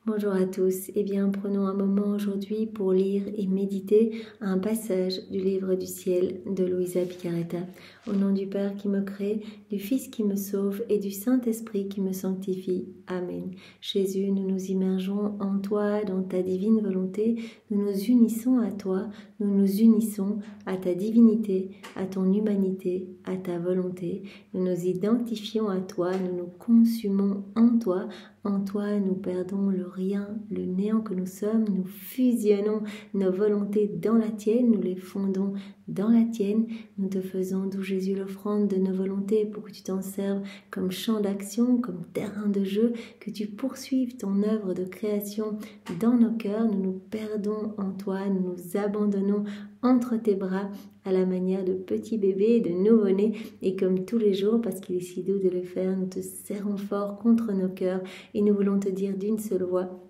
Bonjour à tous, eh bien prenons un moment aujourd'hui pour lire et méditer un passage du livre du ciel de Luisa Picaretta. Au nom du Père qui me crée, du Fils qui me sauve et du Saint-Esprit qui me sanctifie. Amen. Jésus, nous nous immergeons en toi, dans ta divine volonté, nous nous unissons à toi, nous nous unissons à ta divinité, à ton humanité, à ta volonté. Nous nous identifions à toi, nous nous consumons en toi. En toi, nous perdons le rien, le néant que nous sommes, nous fusionnons nos volontés dans la tienne, nous les fondons dans la tienne, nous te faisons, d'où Jésus, l'offrande de nos volontés pour que tu t'en serves comme champ d'action, comme terrain de jeu, que tu poursuives ton œuvre de création dans nos cœurs. Nous nous perdons en toi, nous nous abandonnons entre tes bras à la manière de petits bébés, de nouveau-nés, et comme tous les jours, parce qu'il est si doux de le faire, nous te serrons fort contre nos cœurs et nous voulons te dire d'une seule voix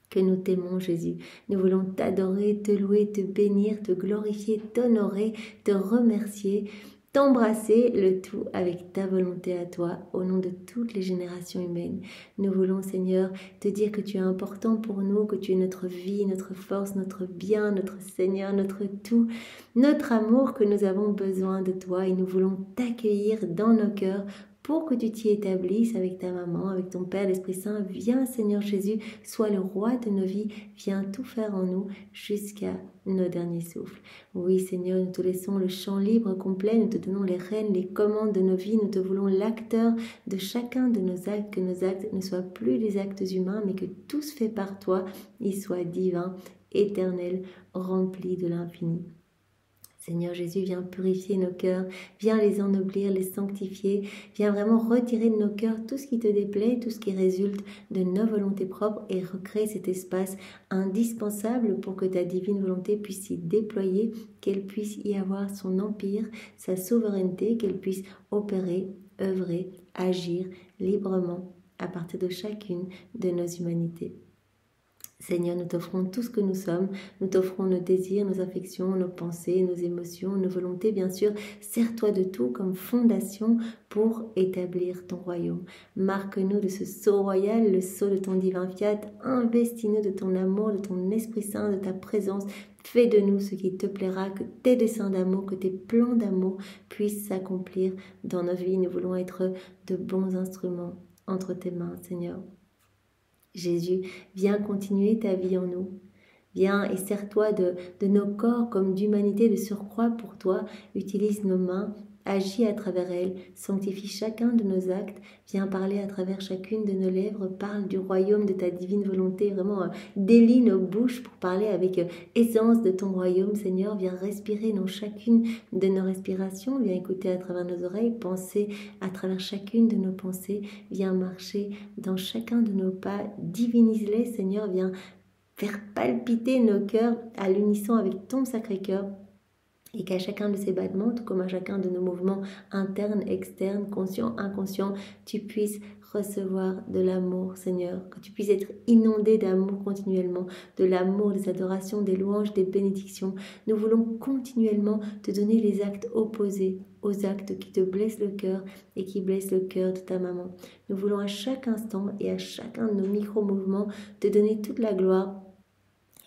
que nous t'aimons, Jésus. Nous voulons t'adorer, te louer, te bénir, te glorifier, t'honorer, te remercier, t'embrasser, le tout avec ta volonté à toi, au nom de toutes les générations humaines. Nous voulons, Seigneur, te dire que tu es important pour nous, que tu es notre vie, notre force, notre bien, notre Seigneur, notre tout, notre amour, que nous avons besoin de toi et nous voulons t'accueillir dans nos cœurs pour que tu t'y établisses avec ta maman, avec ton Père, l'Esprit Saint. Viens, Seigneur Jésus, sois le roi de nos vies, viens tout faire en nous jusqu'à nos derniers souffles. Oui, Seigneur, nous te laissons le champ libre complet, nous te donnons les rênes, les commandes de nos vies, nous te voulons l'acteur de chacun de nos actes, que nos actes ne soient plus des actes humains, mais que tout se fait par toi, ils soient divins, éternels, remplis de l'infini. Seigneur Jésus, viens purifier nos cœurs, viens les ennoblir, les sanctifier, viens vraiment retirer de nos cœurs tout ce qui te déplaît, tout ce qui résulte de nos volontés propres et recréer cet espace indispensable pour que ta divine volonté puisse s'y déployer, qu'elle puisse y avoir son empire, sa souveraineté, qu'elle puisse opérer, œuvrer, agir librement à partir de chacune de nos humanités. Seigneur, nous t'offrons tout ce que nous sommes, nous t'offrons nos désirs, nos affections, nos pensées, nos émotions, nos volontés, bien sûr. Sers-toi de tout comme fondation pour établir ton royaume. Marque-nous de ce sceau royal, le sceau de ton divin fiat. Investis-nous de ton amour, de ton Esprit Saint, de ta présence. Fais de nous ce qui te plaira, que tes desseins d'amour, que tes plans d'amour puissent s'accomplir dans nos vies. Nous voulons être de bons instruments entre tes mains, Seigneur. Jésus, viens continuer ta vie en nous. Viens et sers-toi de nos corps comme d'humanité de surcroît pour toi. Utilise nos mains, agis à travers elles, sanctifie chacun de nos actes. Viens parler à travers chacune de nos lèvres. Parle du royaume de ta divine volonté. Vraiment, délie nos bouches pour parler avec essence de ton royaume, Seigneur. Viens respirer dans chacune de nos respirations. Viens écouter à travers nos oreilles, penser à travers chacune de nos pensées. Viens marcher dans chacun de nos pas. Divinise-les, Seigneur. Viens faire palpiter nos cœurs à l'unisson avec ton Sacré-Cœur. Et qu'à chacun de ces battements, tout comme à chacun de nos mouvements internes, externes, conscients, inconscients, tu puisses recevoir de l'amour, Seigneur, que tu puisses être inondé d'amour continuellement, de l'amour, des adorations, des louanges, des bénédictions. Nous voulons continuellement te donner les actes opposés aux actes qui te blessent le cœur et qui blessent le cœur de ta maman. Nous voulons à chaque instant et à chacun de nos micro-mouvements te donner toute la gloire,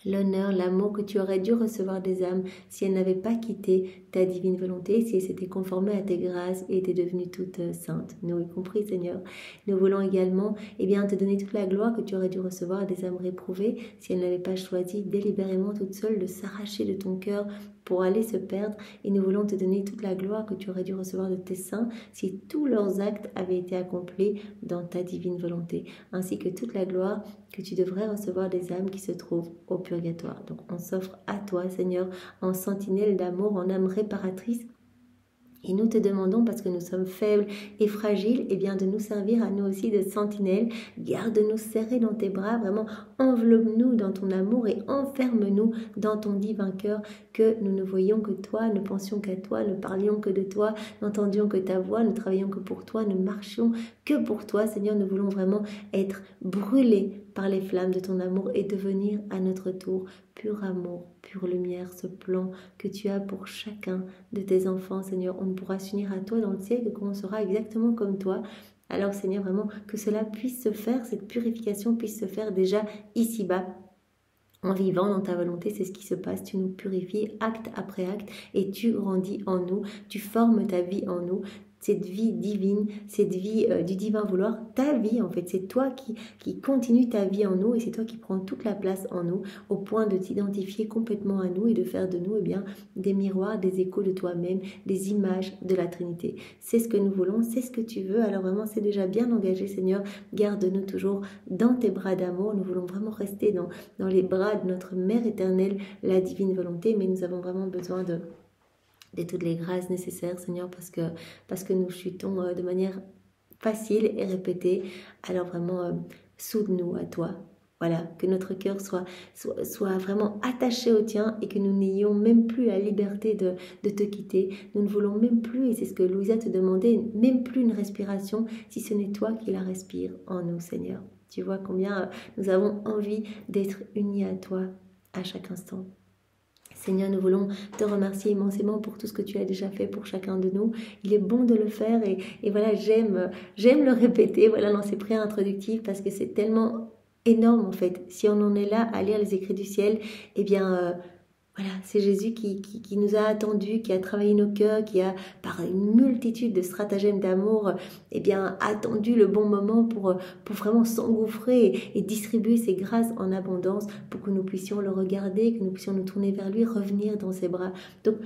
l'honneur, l'amour que tu aurais dû recevoir des âmes si elles n'avaient pas quitté ta divine volonté, si elles s'étaient conformées à tes grâces et étaient devenues toutes saintes. Nous y compris, Seigneur. Nous voulons également te donner toute la gloire que tu aurais dû recevoir des âmes réprouvées si elles n'avaient pas choisi délibérément toutes seules de s'arracher de ton cœur pour aller se perdre. Et nous voulons te donner toute la gloire que tu aurais dû recevoir de tes saints si tous leurs actes avaient été accomplis dans ta divine volonté, ainsi que toute la gloire que tu devrais recevoir des âmes qui se trouvent au purgatoire. Donc on s'offre à toi, Seigneur, en sentinelle d'amour, en âme réparatrice. Et nous te demandons, parce que nous sommes faibles et fragiles, de nous servir à nous aussi de sentinelle. Garde-nous serrés dans tes bras, vraiment enveloppe-nous dans ton amour et enferme-nous dans ton divin cœur, que nous ne voyions que toi, ne pensions qu'à toi, ne parlions que de toi, n'entendions que ta voix, ne travaillions que pour toi, ne marchions que pour toi. Seigneur, nous voulons vraiment être brûlés par les flammes de ton amour et devenir à notre tour pur amour, pure lumière, ce plan que tu as pour chacun de tes enfants, Seigneur. On ne pourra s'unir à toi dans le ciel que quand on sera exactement comme toi, Alors Seigneur, vraiment que cela puisse se faire, cette purification puisse se faire déjà ici-bas. En vivant dans ta volonté, c'est ce qui se passe. Tu nous purifies acte après acte et tu grandis en nous. Tu formes ta vie en nous. Cette vie divine, cette vie du divin vouloir, ta vie en fait, c'est toi qui continue ta vie en nous et c'est toi qui prends toute la place en nous au point de t'identifier complètement à nous et de faire de nous des miroirs, des échos de toi-même, des images de la Trinité. C'est ce que nous voulons, c'est ce que tu veux, alors vraiment c'est déjà bien engagé Seigneur, garde-nous toujours dans tes bras d'amour, nous voulons vraiment rester dans les bras de notre Mère éternelle, la divine volonté, mais nous avons vraiment besoin de toutes les grâces nécessaires, Seigneur, parce que nous chutons de manière facile et répétée. Alors vraiment, soude-nous à toi. Voilà, que notre cœur soit vraiment attaché au tien et que nous n'ayons même plus la liberté de te quitter. Nous ne voulons même plus, et c'est ce que Louisa te demandait, même plus une respiration si ce n'est toi qui la respires en nous, Seigneur. Tu vois combien nous avons envie d'être unis à toi à chaque instant. Seigneur, nous voulons te remercier immensément pour tout ce que tu as déjà fait pour chacun de nous. Il est bon de le faire et voilà, j'aime le répéter voilà, dans ces prières introductives parce que c'est tellement énorme en fait. Si on en est là à lire les écrits du ciel, eh bien voilà, c'est Jésus qui nous a attendus, qui a travaillé nos cœurs, qui a, par une multitude de stratagèmes d'amour, eh bien, attendu le bon moment pour vraiment s'engouffrer et distribuer ses grâces en abondance pour que nous puissions le regarder, que nous puissions nous tourner vers lui, revenir dans ses bras. Donc,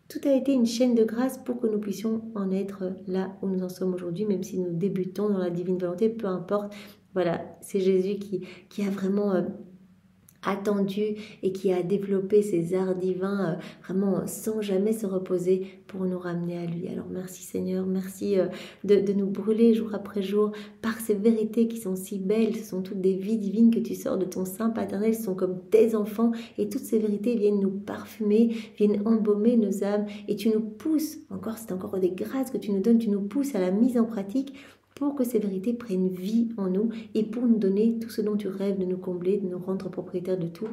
tout a été une chaîne de grâce pour que nous puissions en être là où nous en sommes aujourd'hui, même si nous débutons dans la divine volonté, peu importe. Voilà, c'est Jésus qui a vraiment attendu et qui a développé ses arts divins vraiment sans jamais se reposer pour nous ramener à lui. Alors merci Seigneur, merci de nous brûler jour après jour par ces vérités qui sont si belles. Ce sont toutes des vies divines que tu sors de ton sein paternel, ce sont comme tes enfants et toutes ces vérités viennent nous parfumer, viennent embaumer nos âmes et tu nous pousses, c'est encore des grâces que tu nous donnes, tu nous pousses à la mise en pratique pour que ces vérités prennent vie en nous et pour nous donner tout ce dont tu rêves de nous combler, de nous rendre propriétaires de tout,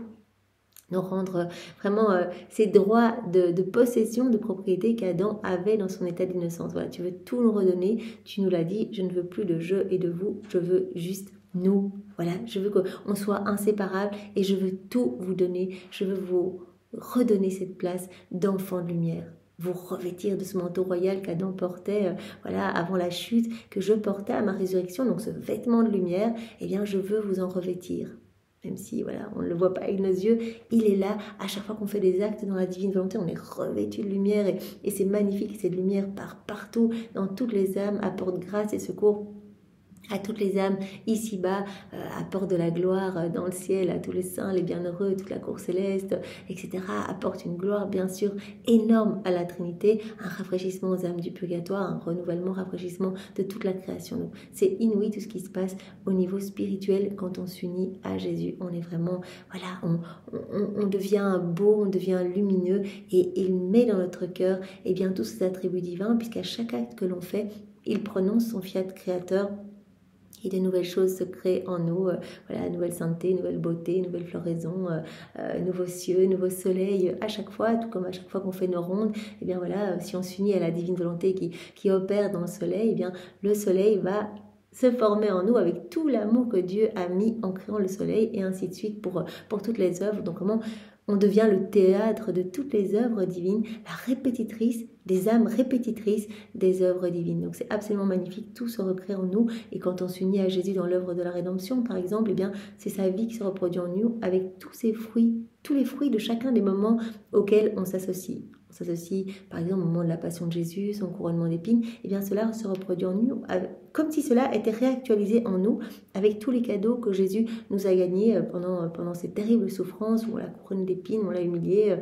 nous rendre vraiment ces droits de possession, de propriété qu'Adam avait dans son état d'innocence. Voilà, tu veux tout nous redonner, tu nous l'as dit, je ne veux plus de je et de vous, je veux juste nous. Voilà, je veux qu'on soit inséparables et je veux tout vous donner, je veux vous redonner cette place d'enfant de lumière. Vous revêtir de ce manteau royal qu'Adam portait avant la chute, que je portais à ma résurrection, donc ce vêtement de lumière, eh bien je veux vous en revêtir. Même si on ne le voit pas avec nos yeux, il est là. À chaque fois qu'on fait des actes dans la divine volonté, on est revêtu de lumière et c'est magnifique, cette lumière part partout, dans toutes les âmes, apporte grâce et secours à toutes les âmes ici-bas, apporte de la gloire dans le ciel, à tous les saints, les bienheureux, toute la cour céleste, etc. Apporte une gloire bien sûr énorme à la Trinité, un rafraîchissement aux âmes du purgatoire, un renouvellement, rafraîchissement de toute la création. Donc, c'est inouï tout ce qui se passe au niveau spirituel quand on s'unit à Jésus. On est vraiment, on devient beau, on devient lumineux et il met dans notre cœur tous ces attributs divins puisqu'à chaque acte que l'on fait, il prononce son fiat créateur. Et de nouvelles choses se créent en nous, nouvelle sainteté, nouvelle beauté, nouvelle floraison, nouveaux cieux, nouveau soleil, à chaque fois, tout comme à chaque fois qu'on fait nos rondes, si on s'unit à la divine volonté qui opère dans le soleil, le soleil va se former en nous avec tout l'amour que Dieu a mis en créant le soleil et ainsi de suite pour toutes les œuvres. Donc comment on devient le théâtre de toutes les œuvres divines, la répétitrice des âmes répétitrices des œuvres divines. Donc c'est absolument magnifique, tout se recrée en nous et quand on s'unit à Jésus dans l'œuvre de la rédemption par exemple, c'est sa vie qui se reproduit en nous avec tous ses fruits, tous les fruits de chacun des moments auxquels on s'associe. On s'associe par exemple au moment de la passion de Jésus, son couronnement d'épines, cela se reproduit en nous comme si cela était réactualisé en nous avec tous les cadeaux que Jésus nous a gagnés pendant ces terribles souffrances où on l'a couronné d'épines, on l'a humilié,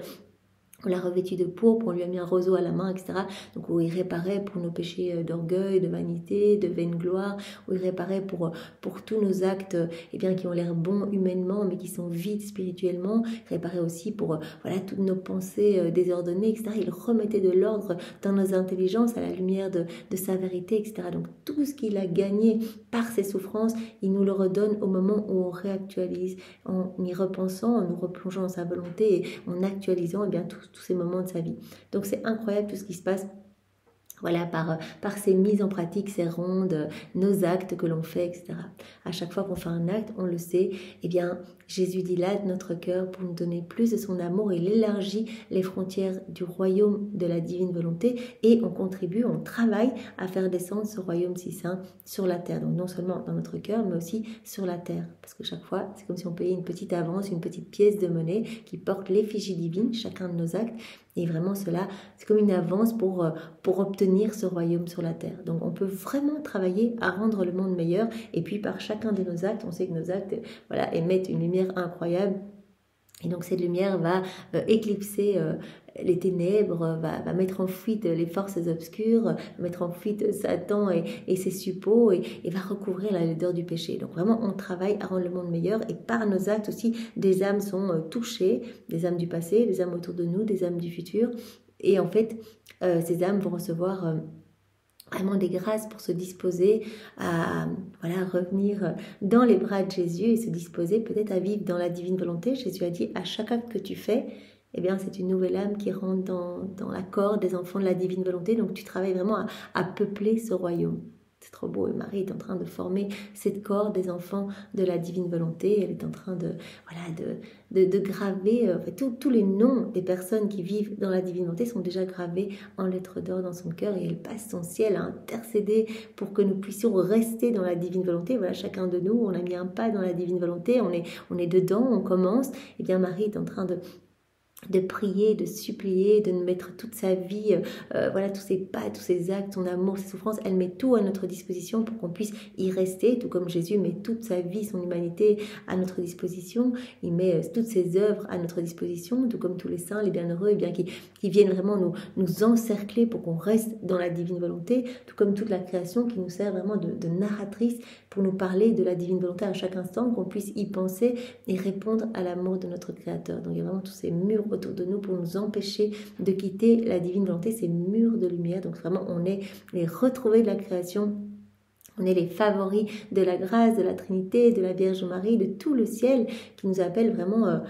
on l'a revêtu de pourpre, on lui a mis un roseau à la main, etc. Donc où il réparait pour nos péchés d'orgueil, de vanité, de vaine gloire, où il réparait pour tous nos actes qui ont l'air bons humainement, mais qui sont vides spirituellement. Il réparait aussi pour toutes nos pensées désordonnées, etc. Il remettait de l'ordre dans nos intelligences à la lumière de sa vérité, etc. Donc tout ce qu'il a gagné par ses souffrances, il nous le redonne au moment où on réactualise, en y repensant, en nous replongeant dans sa volonté et en actualisant tous ces moments de sa vie. Donc c'est incroyable tout ce qui se passe Voilà, par ces mises en pratique, ces rondes, nos actes que l'on fait, etc. À chaque fois qu'on fait un acte, on le sait, eh bien, Jésus dilate notre cœur pour nous donner plus de son amour. Il élargit les frontières du royaume de la divine volonté et on contribue, on travaille à faire descendre ce royaume si saint sur la terre. Donc non seulement dans notre cœur, mais aussi sur la terre. Parce que chaque fois, c'est comme si on payait une petite avance, une petite pièce de monnaie qui porte l'effigie divine, chacun de nos actes. Et vraiment cela, c'est comme une avance pour obtenir ce royaume sur la terre. Donc on peut vraiment travailler à rendre le monde meilleur. Et puis par chacun de nos actes, on sait que nos actes émettent une lumière incroyable. Et donc cette lumière va éclipser les ténèbres, va mettre en fuite les forces obscures, va mettre en fuite Satan et ses suppôts et va recouvrir la laideur du péché. Donc vraiment on travaille à rendre le monde meilleur et par nos actes aussi des âmes sont touchées, des âmes du passé, des âmes autour de nous, des âmes du futur. Et en fait ces âmes vont recevoir vraiment des grâces pour se disposer à revenir dans les bras de Jésus et se disposer peut-être à vivre dans la divine volonté. Jésus a dit à chaque acte que tu fais, eh bien c'est une nouvelle âme qui rentre dans l'accord des enfants de la divine volonté. Donc tu travailles vraiment à peupler ce royaume. C'est trop beau. Et Marie est en train de former cette corde des enfants de la divine volonté. Elle est en train de graver, tous les noms des personnes qui vivent dans la divine volonté sont déjà gravés en lettres d'or dans son cœur et elle passe son ciel à intercéder pour que nous puissions rester dans la divine volonté. Voilà, chacun de nous, on a mis un pas dans la divine volonté, on est dedans, on commence. Et bien Marie est en train de prier, de supplier, de nous mettre toute sa vie, tous ses pas, tous ses actes, son amour, ses souffrances, elle met tout à notre disposition pour qu'on puisse y rester, tout comme Jésus met toute sa vie, son humanité à notre disposition, il met toutes ses œuvres à notre disposition, tout comme tous les saints, les bienheureux, et bien qui viennent vraiment nous encercler pour qu'on reste dans la divine volonté, tout comme toute la création qui nous sert vraiment de narratrice pour nous parler de la divine volonté à chaque instant, qu'on puisse y penser et répondre à l'amour de notre Créateur. Donc il y a vraiment tous ces murs autour de nous pour nous empêcher de quitter la divine volonté, ces murs de lumière. Donc vraiment on est les retrouvés de la création, on est les favoris de la grâce, de la Trinité, de la Vierge Marie, de tout le ciel qui nous appelle vraiment,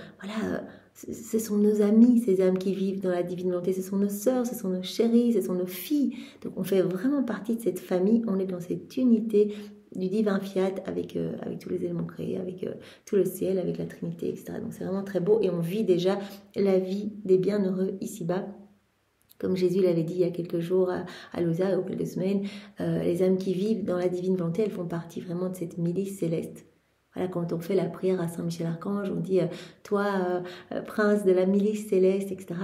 ce sont nos amis, ces âmes qui vivent dans la divine volonté, ce sont nos sœurs, ce sont nos chéries, ce sont nos filles. Donc on fait vraiment partie de cette famille, on est dans cette unité du divin fiat avec tous les éléments créés, avec tout le ciel, avec la Trinité, etc. Donc c'est vraiment très beau et on vit déjà la vie des bienheureux ici-bas. Comme Jésus l'avait dit il y a quelques jours à Lausanne, ou quelques semaines, les âmes qui vivent dans la divine volonté, elles font partie vraiment de cette milice céleste. Voilà, quand on fait la prière à Saint-Michel-Archange, on dit « Toi, prince de la milice céleste », etc.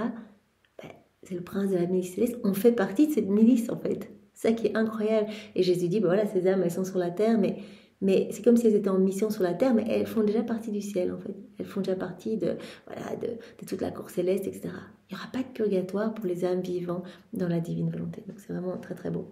C'est le prince de la milice céleste. On fait partie de cette milice, en fait. C'est ça qui est incroyable. Et Jésus dit, ces âmes, elles sont sur la terre, mais c'est comme si elles étaient en mission sur la terre, mais elles font déjà partie du ciel, en fait. Elles font déjà partie de toute la cour céleste, etc. Il n'y aura pas de purgatoire pour les âmes vivant dans la divine volonté. Donc c'est vraiment très, très beau.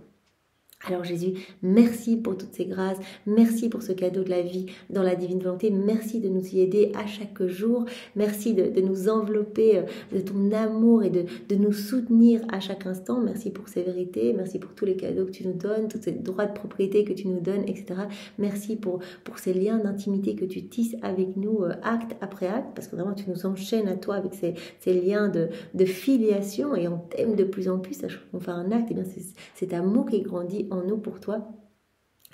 Alors Jésus, merci pour toutes ces grâces, merci pour ce cadeau de la vie dans la divine volonté, merci de nous y aider à chaque jour, merci de nous envelopper de ton amour et de nous soutenir à chaque instant, merci pour ces vérités, merci pour tous les cadeaux que tu nous donnes, tous ces droits de propriété que tu nous donnes, etc. Merci pour ces liens d'intimité que tu tisses avec nous acte après acte, parce que vraiment tu nous enchaînes à toi avec ces liens de filiation et on t'aime de plus en plus à chaque fois qu'on fait un acte, et bien c'est cet amour qui grandit en nous pour toi.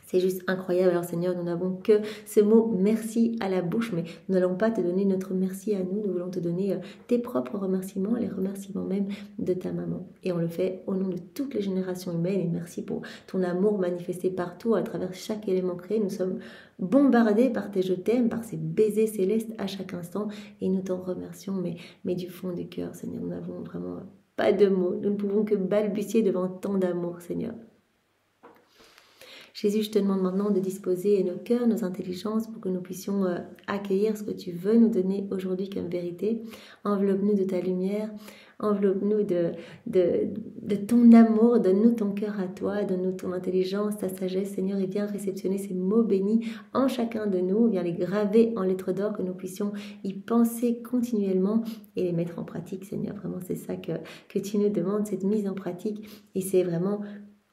C'est juste incroyable. Alors Seigneur, nous n'avons que ce mot merci à la bouche, mais nous n'allons pas te donner notre merci à nous, nous voulons te donner tes propres remerciements, les remerciements même de ta maman. Et on le fait au nom de toutes les générations humaines et merci pour ton amour manifesté partout à travers chaque élément créé. Nous sommes bombardés par tes je t'aime, par ces baisers célestes à chaque instant et nous t'en remercions, mais du fond du cœur, Seigneur, nous n'avons vraiment pas de mots. Nous ne pouvons que balbutier devant tant d'amour, Seigneur. Jésus, je te demande maintenant de disposer nos cœurs, nos intelligences pour que nous puissions accueillir ce que tu veux nous donner aujourd'hui comme vérité. Enveloppe-nous de ta lumière, enveloppe-nous de ton amour, donne-nous ton cœur à toi, donne-nous ton intelligence, ta sagesse, Seigneur, et viens réceptionner ces mots bénis en chacun de nous, viens les graver en lettres d'or, que nous puissions y penser continuellement et les mettre en pratique, Seigneur. Vraiment, c'est ça que tu nous demandes, cette mise en pratique, et c'est vraiment...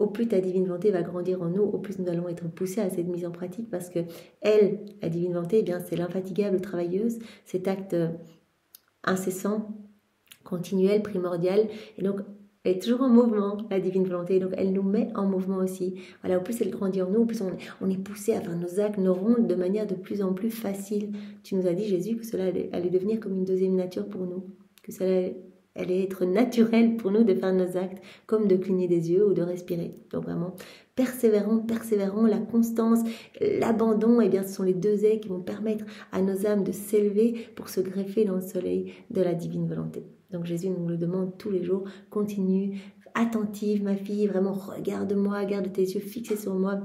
Au plus ta divine volonté va grandir en nous, au plus nous allons être poussés à cette mise en pratique parce que elle, la divine volonté, eh bien, c'est l'infatigable travailleuse, cet acte incessant, continuel, primordial. Et donc, Elle est toujours en mouvement, la divine volonté, donc elle nous met en mouvement aussi. Voilà, au plus elle grandit en nous, au plus on est poussé à faire nos actes, nos rondes de manière de plus en plus facile. Tu nous as dit, Jésus, que cela allait devenir comme une deuxième nature pour nous, que cela allait être naturel pour nous de faire nos actes, comme de cligner des yeux ou de respirer. Donc vraiment, persévérons, la constance, l'abandon, eh bien ce sont les deux ailes qui vont permettre à nos âmes de s'élever pour se greffer dans le soleil de la divine volonté. Donc Jésus nous le demande tous les jours, continue, attentive ma fille, vraiment regarde-moi, garde tes yeux fixés sur moi.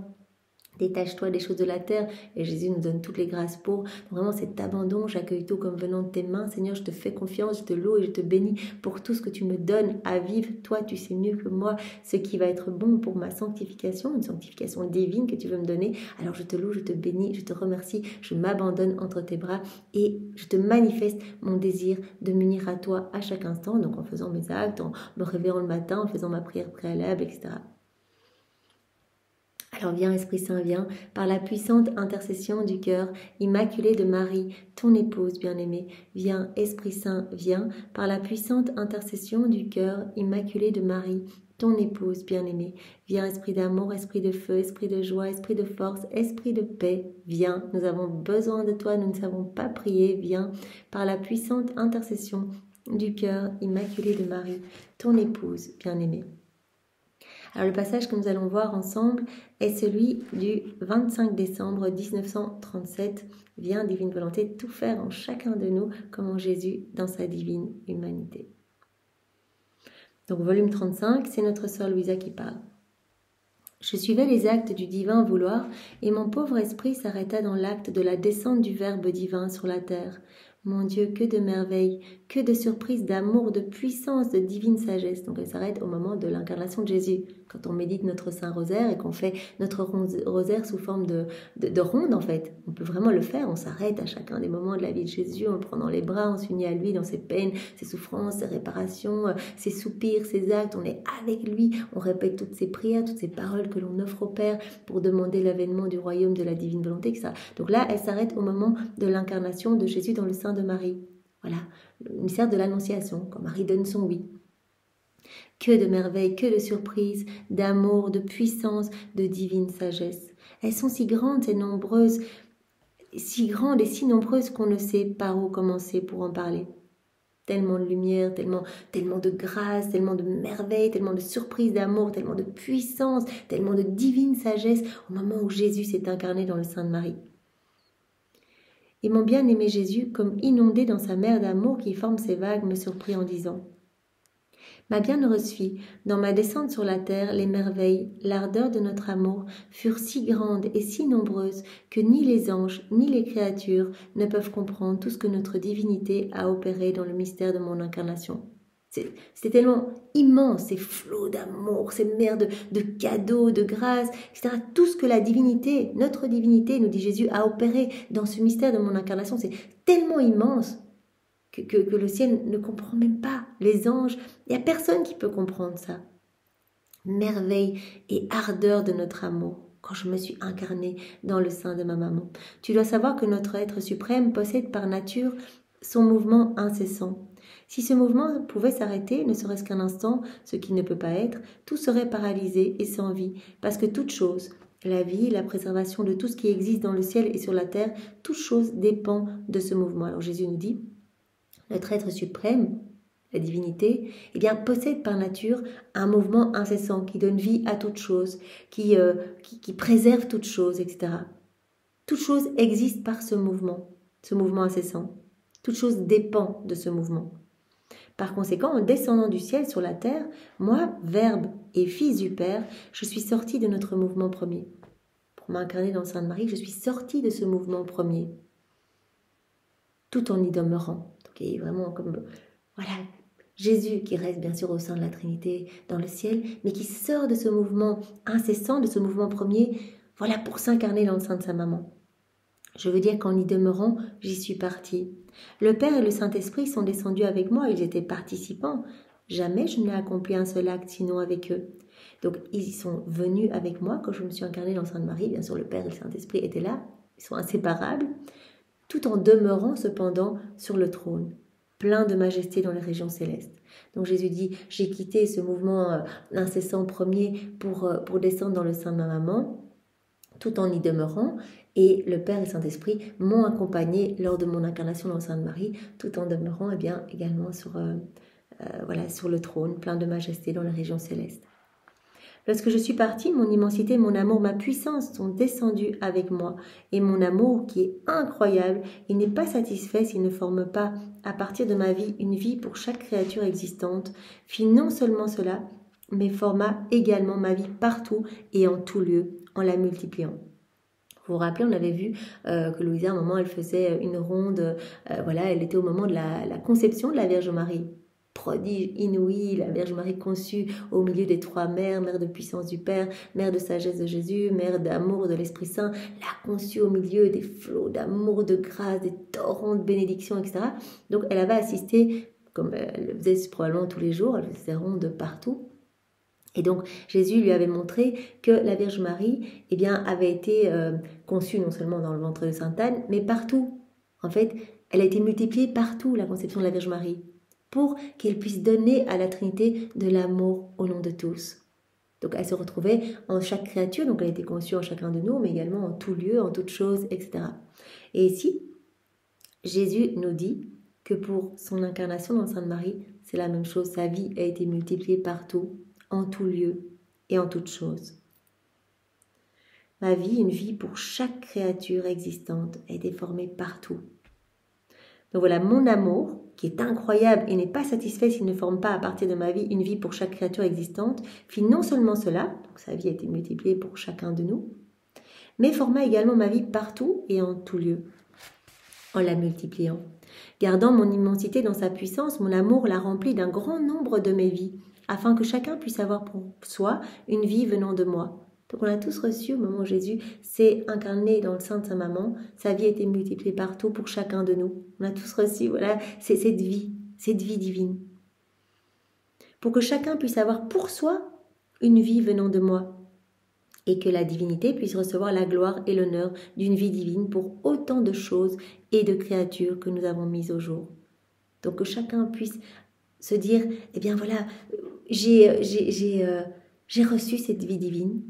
Détache-toi des choses de la terre et Jésus nous donne toutes les grâces pour. Donc vraiment cet abandon, j'accueille tout comme venant de tes mains. Seigneur, je te fais confiance, je te loue et je te bénis pour tout ce que tu me donnes à vivre. Toi, tu sais mieux que moi ce qui va être bon pour ma sanctification, une sanctification divine que tu veux me donner. Alors je te loue, je te bénis, je te remercie, je m'abandonne entre tes bras et je te manifeste mon désir de m'unir à toi à chaque instant, donc en faisant mes actes, en me réveillant le matin, en faisant ma prière préalable, etc. Alors viens Esprit Saint, viens, par la puissante intercession du cœur immaculé de Marie, ton épouse bien-aimée. Viens Esprit Saint, viens, par la puissante intercession du cœur immaculé de Marie, ton épouse bien-aimée. Viens Esprit d'amour, Esprit de feu, Esprit de joie, Esprit de force, Esprit de paix. Viens, nous avons besoin de toi, nous ne savons pas prier. Viens, par la puissante intercession du cœur immaculé de Marie, ton épouse bien-aimée. Alors le passage que nous allons voir ensemble est celui du 25 décembre 1937. Viens, divine volonté, tout faire en chacun de nous comme en Jésus dans sa divine humanité. Donc volume 35, c'est notre sœur Louisa qui parle. Je suivais les actes du divin vouloir et mon pauvre esprit s'arrêta dans l'acte de la descente du Verbe divin sur la terre. Mon Dieu, que de merveilles, que de surprises, d'amour, de puissance, de divine sagesse. Donc elle s'arrête au moment de l'incarnation de Jésus. Quand on médite notre Saint Rosaire et qu'on fait notre rosaire sous forme de ronde en fait. On peut vraiment le faire, on s'arrête à chacun des moments de la vie de Jésus, on le prend dans les bras, on s'unit à lui dans ses peines, ses souffrances, ses réparations, ses soupirs, ses actes. On est avec lui, on répète toutes ses prières, toutes ces paroles que l'on offre au Père pour demander l'avènement du royaume de la divine volonté. Etc. Donc là, elle s'arrête au moment de l'incarnation de Jésus dans le sein de Marie. Voilà, le mystère de l'Annonciation, quand Marie donne son oui. Que de merveilles, que de surprises, d'amour, de puissance, de divine sagesse. Elles sont si grandes et nombreuses, si grandes et si nombreuses qu'on ne sait par où commencer pour en parler. Tellement de lumière, tellement de grâce, tellement de merveilles, tellement de surprises d'amour, tellement de puissance, tellement de divine sagesse au moment où Jésus s'est incarné dans le sein de Marie. Et mon bien-aimé Jésus, comme inondé dans sa mer d'amour qui forme ses vagues, me surprit en disant « Ma bienheureuse fille, dans ma descente sur la terre, les merveilles, l'ardeur de notre amour furent si grandes et si nombreuses que ni les anges ni les créatures ne peuvent comprendre tout ce que notre divinité a opéré dans le mystère de mon incarnation. » C'était tellement immense, ces flots d'amour, ces mers de cadeaux, de grâce, etc. Tout ce que la divinité, notre divinité, nous dit Jésus, a opéré dans ce mystère de mon incarnation, c'est tellement immense que le ciel ne comprend même pas. Les anges, il n'y a personne qui peut comprendre ça. Merveille et ardeur de notre amour, quand je me suis incarnée dans le sein de ma maman. Tu dois savoir que notre être suprême possède par nature son mouvement incessant. Si ce mouvement pouvait s'arrêter, ne serait-ce qu'un instant, ce qui ne peut pas être, tout serait paralysé et sans vie, parce que toute chose, la vie, la préservation de tout ce qui existe dans le ciel et sur la terre, toute chose dépend de ce mouvement. Alors Jésus nous dit, notre être suprême, la divinité, eh bien, possède par nature un mouvement incessant qui donne vie à toute chose, qui préserve toute chose, etc. Toute chose existe par ce mouvement incessant. Toute chose dépend de ce mouvement. Par conséquent, en descendant du ciel sur la terre, moi, Verbe et Fils du Père, je suis sortie de notre mouvement premier. Pour m'incarner dans Sainte Marie, je suis sortie de ce mouvement premier, tout en y demeurant. Donc, vraiment comme, voilà, Jésus qui reste bien sûr au sein de la Trinité dans le ciel, mais qui sort de ce mouvement incessant, de ce mouvement premier, voilà, pour s'incarner dans le sein de sa maman. Je veux dire qu'en y demeurant, j'y suis partie. Le Père et le Saint-Esprit sont descendus avec moi, ils étaient participants. Jamais je n'ai accompli un seul acte sinon avec eux. Donc ils sont venus avec moi quand je me suis incarnée dans Sainte Marie. Bien sûr, le Père et le Saint-Esprit étaient là, ils sont inséparables, tout en demeurant cependant sur le trône. plein de majesté dans les régions célestes. Donc Jésus dit, j'ai quitté ce mouvement incessant premier pour descendre dans le sein de ma maman, tout en y demeurant, et le Père et Saint-Esprit m'ont accompagné lors de mon incarnation dans le sein de Marie, tout en demeurant également sur le trône, plein de majesté dans les régions célestes. Lorsque je suis partie, mon immensité, mon amour, ma puissance sont descendus avec moi. Et mon amour, qui est incroyable, il n'est pas satisfait s'il ne forme pas, à partir de ma vie, une vie pour chaque créature existante, fit non seulement cela, mais forma également ma vie partout et en tout lieu, en la multipliant. Vous vous rappelez, on avait vu que Louisa, à un moment, elle faisait une ronde, elle était au moment de la conception de la Vierge Marie. Prodige inouï, la Vierge Marie conçue au milieu des trois mères, mère de puissance du Père, mère de sagesse de Jésus, mère d'amour de l'Esprit Saint, l'a conçue au milieu des flots d'amour, de grâce, des torrents de bénédiction, etc. Donc elle avait assisté, comme elle le faisait probablement tous les jours, elle faisait rondes partout. Et donc Jésus lui avait montré que la Vierge Marie avait été conçue non seulement dans le ventre de Sainte Anne, mais partout. En fait, elle a été multipliée partout, la conception de la Vierge Marie, pour qu'elle puisse donner à la Trinité de l'amour au nom de tous. Donc elle se retrouvait en chaque créature, donc elle a été conçue en chacun de nous, mais également en tout lieu, en toute chose, etc. Et ici, Jésus nous dit que pour son incarnation dans le sein de Marie, c'est la même chose, sa vie a été multipliée partout, en tout lieu et en toute chose. Ma vie, une vie pour chaque créature existante, a été formée partout. Donc voilà, mon amour, qui est incroyable et n'est pas satisfait s'il ne forme pas à partir de ma vie une vie pour chaque créature existante, fit non seulement cela, donc sa vie a été multipliée pour chacun de nous, mais forma également ma vie partout et en tout lieu, en la multipliant. Gardant mon immensité dans sa puissance, mon amour l'a rempli d'un grand nombre de mes vies, afin que chacun puisse avoir pour soi une vie venant de moi. Donc on a tous reçu au moment où Jésus s'est incarné dans le sein de sa maman, sa vie a été multipliée partout pour chacun de nous. On a tous reçu, voilà, c'est cette vie divine. Pour que chacun puisse avoir pour soi une vie venant de moi et que la divinité puisse recevoir la gloire et l'honneur d'une vie divine pour autant de choses et de créatures que nous avons mises au jour. Donc que chacun puisse se dire, j'ai reçu cette vie divine,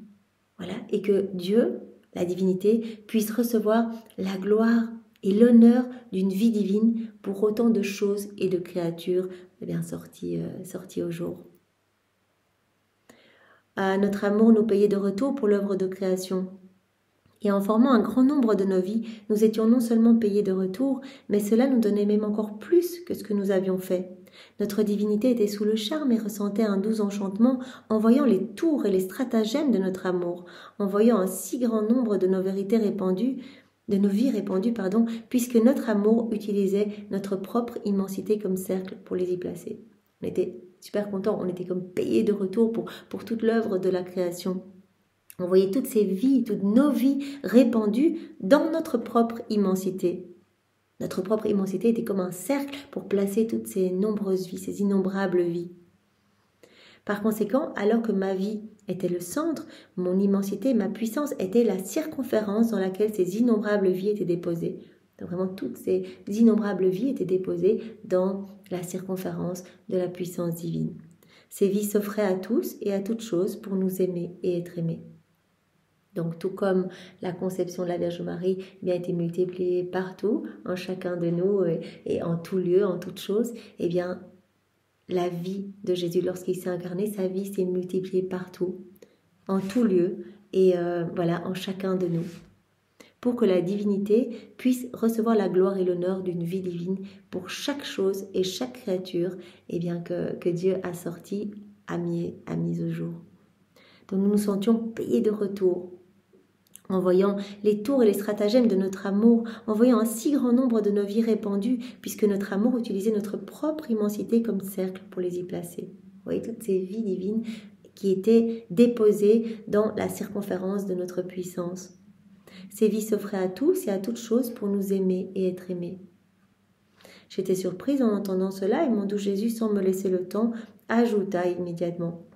voilà, et que Dieu, la divinité, puisse recevoir la gloire et l'honneur d'une vie divine pour autant de choses et de créatures sorties au jour. À notre amour nous payait de retour pour l'œuvre de création. Et en formant un grand nombre de nos vies, nous étions non seulement payés de retour, mais cela nous donnait même encore plus que ce que nous avions fait. Notre divinité était sous le charme et ressentait un doux enchantement en voyant les tours et les stratagèmes de notre amour, en voyant un si grand nombre de nos vérités répandues, de nos vies répandues, puisque notre amour utilisait notre propre immensité comme cercle pour les y placer. On était super contents, on était comme payés de retour pour toute l'œuvre de la création. On voyait toutes ces vies, toutes nos vies répandues dans notre propre immensité. Notre propre immensité était comme un cercle pour placer toutes ces nombreuses vies, ces innombrables vies. Par conséquent, alors que ma vie était le centre, mon immensité, ma puissance était la circonférence dans laquelle ces innombrables vies étaient déposées. Donc vraiment, toutes ces innombrables vies étaient déposées dans la circonférence de la puissance divine. Ces vies s'offraient à tous et à toutes choses pour nous aimer et être aimés. Donc tout comme la conception de la Vierge Marie a été multipliée partout, en chacun de nous et en tout lieu, en toute chose, la vie de Jésus, lorsqu'il s'est incarné, sa vie s'est multipliée partout, en tout lieu et en chacun de nous, pour que la divinité puisse recevoir la gloire et l'honneur d'une vie divine pour chaque chose et chaque créature que Dieu a sorti, a mis au jour. Donc nous nous sentions payés de retour, en voyant les tours et les stratagèmes de notre amour, en voyant un si grand nombre de nos vies répandues, puisque notre amour utilisait notre propre immensité comme cercle pour les y placer. Vous voyez toutes ces vies divines qui étaient déposées dans la circonférence de notre puissance. Ces vies s'offraient à tous et à toutes choses pour nous aimer et être aimés. J'étais surprise en entendant cela et mon doux Jésus, sans me laisser le temps, ajouta immédiatement: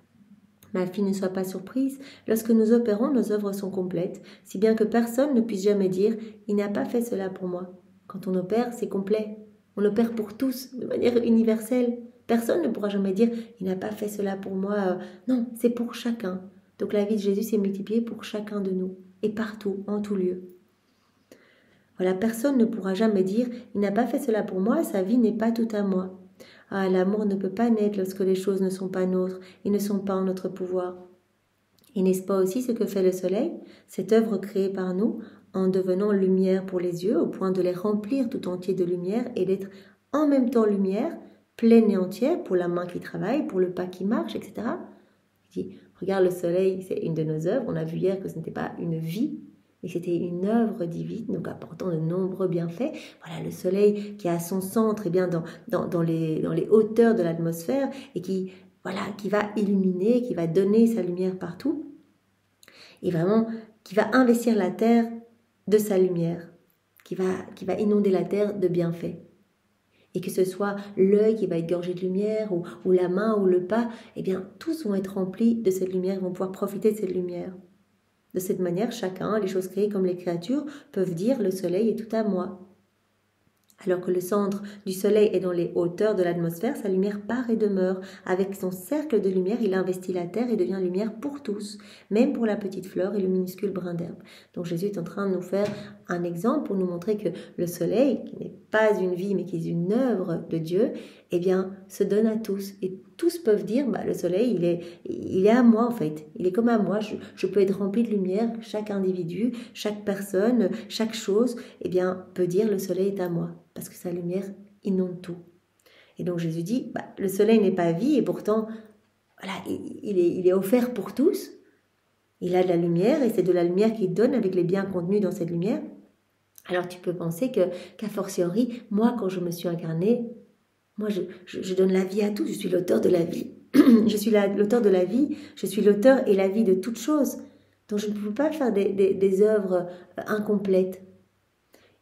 Ma fille, ne sois pas surprise, lorsque nous opérons, nos œuvres sont complètes, si bien que personne ne puisse jamais dire « il n'a pas fait cela pour moi ». Quand on opère, c'est complet. On opère pour tous, de manière universelle. Personne ne pourra jamais dire « il n'a pas fait cela pour moi ». Non, c'est pour chacun. Donc la vie de Jésus s'est multipliée pour chacun de nous, et partout, en tout lieu. Voilà, personne ne pourra jamais dire « il n'a pas fait cela pour moi, sa vie n'est pas tout à moi ». Ah, l'amour ne peut pas naître lorsque les choses ne sont pas nôtres et ne sont pas en notre pouvoir. Et n'est-ce pas aussi ce que fait le soleil, cette œuvre créée par nous, en devenant lumière pour les yeux, au point de les remplir tout entier de lumière et d'être en même temps lumière, pleine et entière pour la main qui travaille, pour le pas qui marche, etc. Il dit, regarde le soleil, c'est une de nos œuvres. On a vu hier que ce n'était pas une vie, mais c'était une œuvre divine, donc apportant de nombreux bienfaits. Voilà, le soleil qui a son centre eh bien, dans les hauteurs de l'atmosphère et qui va illuminer, qui va donner sa lumière partout, et vraiment qui va investir la terre de sa lumière, qui va inonder la terre de bienfaits. Et que ce soit l'œil qui va être gorgé de lumière, ou la main, ou le pas, eh bien, tous vont être remplis de cette lumière, vont pouvoir profiter de cette lumière. De cette manière, chacun, les choses créées comme les créatures, peuvent dire « le soleil est tout à moi ». Alors que le centre du soleil est dans les hauteurs de l'atmosphère, sa lumière part et demeure. Avec son cercle de lumière, il investit la terre et devient lumière pour tous, même pour la petite fleur et le minuscule brin d'herbe. Donc Jésus est en train de nous faire un exemple pour nous montrer que le soleil, qui n'est pas une vie mais qui est une œuvre de Dieu, eh bien, se donne à tous. Et tous peuvent dire, le soleil, il est à moi en fait. Il est comme à moi. Je peux être rempli de lumière. Chaque individu, chaque personne, chaque chose, eh bien, peut dire le soleil est à moi. Parce que sa lumière inonde tout. Et donc Jésus dit, le soleil n'est pas vie et pourtant, voilà, il est offert pour tous. Il a de la lumière et c'est de la lumière qu'il donne avec les biens contenus dans cette lumière. Alors tu peux penser qu'à fortiori, moi quand je me suis incarnée, moi je donne la vie à tous, je suis l'auteur de la vie. Je suis l'auteur de la vie, je suis l'auteur et la vie de toutes choses. Donc je ne peux pas faire des œuvres incomplètes.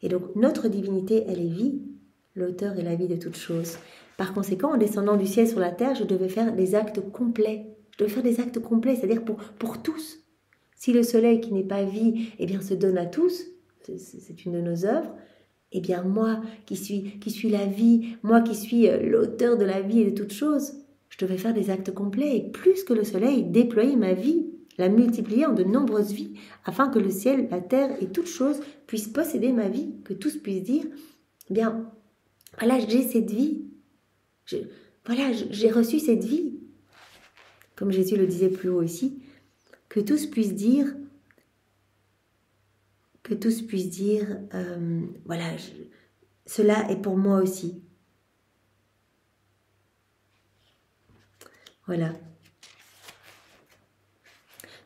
Et donc, notre divinité, elle est vie, l'auteur et la vie de toutes choses. Par conséquent, en descendant du ciel sur la terre, je devais faire des actes complets. Je devais faire des actes complets, c'est-à-dire pour tous. Si le soleil qui n'est pas vie, eh bien, se donne à tous, c'est une de nos œuvres, eh bien, moi qui suis la vie, moi qui suis l'auteur de la vie et de toutes choses, je devais faire des actes complets. Et plus que le soleil, déployer ma vie, la multiplier en de nombreuses vies, afin que le ciel, la terre et toutes choses puissent posséder ma vie, que tous puissent dire, bien, voilà, j'ai cette vie, j'ai reçu cette vie. Comme Jésus le disait plus haut ici, que tous puissent dire, cela est pour moi aussi. Voilà.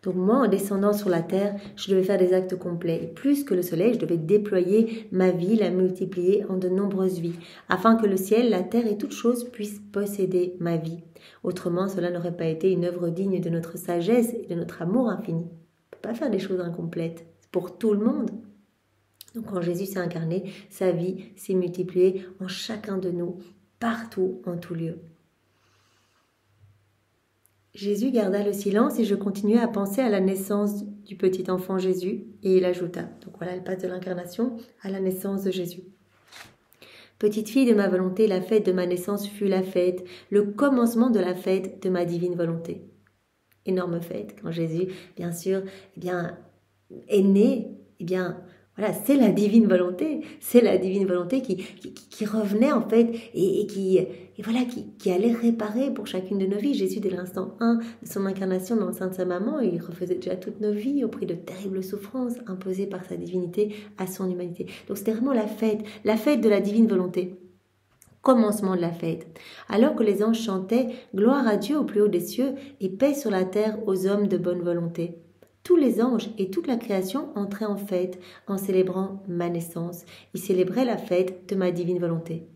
Donc moi, en descendant sur la terre, je devais faire des actes complets. Et plus que le soleil, je devais déployer ma vie, la multiplier en de nombreuses vies, afin que le ciel, la terre et toutes choses puissent posséder ma vie. Autrement, cela n'aurait pas été une œuvre digne de notre sagesse et de notre amour infini. On ne peut pas faire des choses incomplètes. C'est pour tout le monde. Donc quand Jésus s'est incarné, sa vie s'est multipliée en chacun de nous, partout, en tout lieu. Jésus garda le silence et je continuais à penser à la naissance du petit enfant Jésus et il ajouta, donc voilà, elle passe de l'incarnation à la naissance de Jésus. Petite fille de ma volonté, la fête de ma naissance fut la fête, le commencement de la fête de ma divine volonté. Énorme fête, quand Jésus, bien sûr, est né, voilà, c'est la divine volonté qui revenait en fait et qui allait réparer pour chacune de nos vies. Jésus, dès l'instant 1 de son incarnation dans le sein de sa maman, il refaisait déjà toutes nos vies au prix de terribles souffrances imposées par sa divinité à son humanité. Donc c'était vraiment la fête de la divine volonté. Commencement de la fête. Alors que les anges chantaient « Gloire à Dieu au plus haut des cieux et paix sur la terre aux hommes de bonne volonté ». Tous les anges et toute la création entraient en fête en célébrant ma naissance. Ils célébraient la fête de ma divine volonté.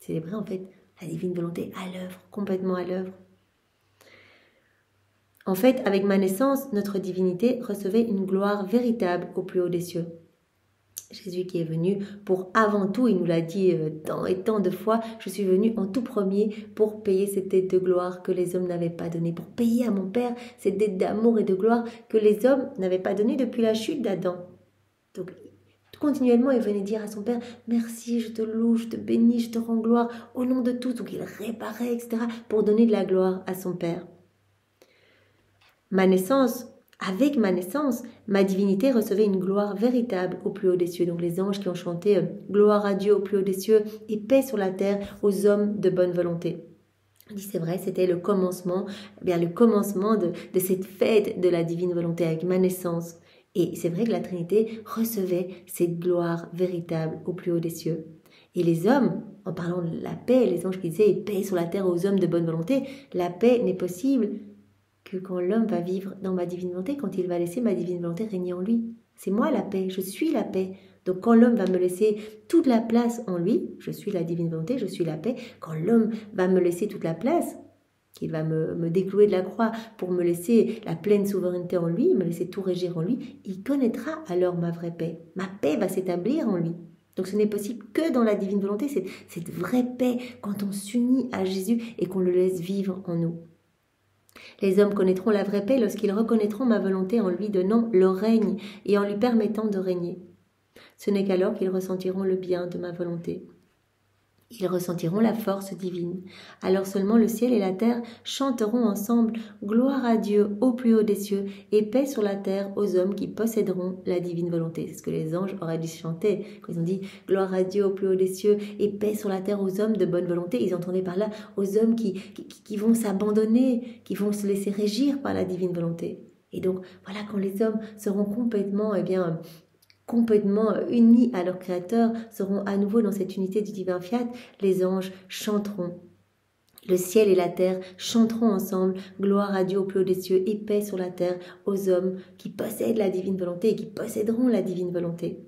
Ils célébraient en fait la divine volonté à l'œuvre, complètement à l'œuvre. En fait, avec ma naissance, notre divinité recevait une gloire véritable au plus haut des cieux. Jésus qui est venu pour avant tout, il nous l'a dit tant et tant de fois, je suis venu en tout premier pour payer cette dette de gloire que les hommes n'avaient pas donnée, pour payer à mon Père cette dette d'amour et de gloire que les hommes n'avaient pas donnée depuis la chute d'Adam. Donc Continuellement, il venait dire à son père, merci, je te loue, je te bénis, je te rends gloire au nom de tous. Donc il réparait, etc., pour donner de la gloire à son père. Avec ma naissance, ma divinité recevait une gloire véritable au plus haut des cieux. Donc les anges qui ont chanté gloire à Dieu au plus haut des cieux et paix sur la terre aux hommes de bonne volonté. On dit c'est vrai, c'était le commencement, le commencement de cette fête de la divine volonté avec ma naissance. Et c'est vrai que la Trinité recevait cette gloire véritable au plus haut des cieux. Et les hommes, en parlant de la paix, les anges qui disaient paix sur la terre aux hommes de bonne volonté, la paix n'est possible que quand l'homme va vivre dans ma divine volonté, quand il va laisser ma divine volonté régner en lui. C'est moi la paix, je suis la paix. Donc quand l'homme va me laisser toute la place en lui, je suis la divine volonté, je suis la paix. Quand l'homme va me laisser toute la place, qu'il va me déclouer de la croix pour me laisser la pleine souveraineté en lui, me laisser tout régir en lui, il connaîtra alors ma vraie paix. Ma paix va s'établir en lui. Donc ce n'est possible que dans la divine volonté, cette vraie paix, quand on s'unit à Jésus et qu'on le laisse vivre en nous. Les hommes connaîtront la vraie paix lorsqu'ils reconnaîtront ma volonté en lui donnant le règne et en lui permettant de régner. Ce n'est qu'alors qu'ils ressentiront le bien de ma volonté. Ils ressentiront la force divine. Alors seulement le ciel et la terre chanteront ensemble « Gloire à Dieu au plus haut des cieux et paix sur la terre aux hommes qui posséderont la divine volonté ». C'est ce que les anges auraient dû chanter quand ils ont dit « Gloire à Dieu au plus haut des cieux et paix sur la terre aux hommes de bonne volonté ». Ils entendaient par là aux hommes qui vont s'abandonner, qui vont se laisser régir par la divine volonté. Et donc voilà, quand les hommes seront complètement unis à leur Créateur, seront à nouveau dans cette unité du divin fiat, les anges chanteront. Le ciel et la terre chanteront ensemble, gloire à Dieu au plus haut des cieux et paix sur la terre aux hommes qui possèdent la divine volonté et qui posséderont la divine volonté.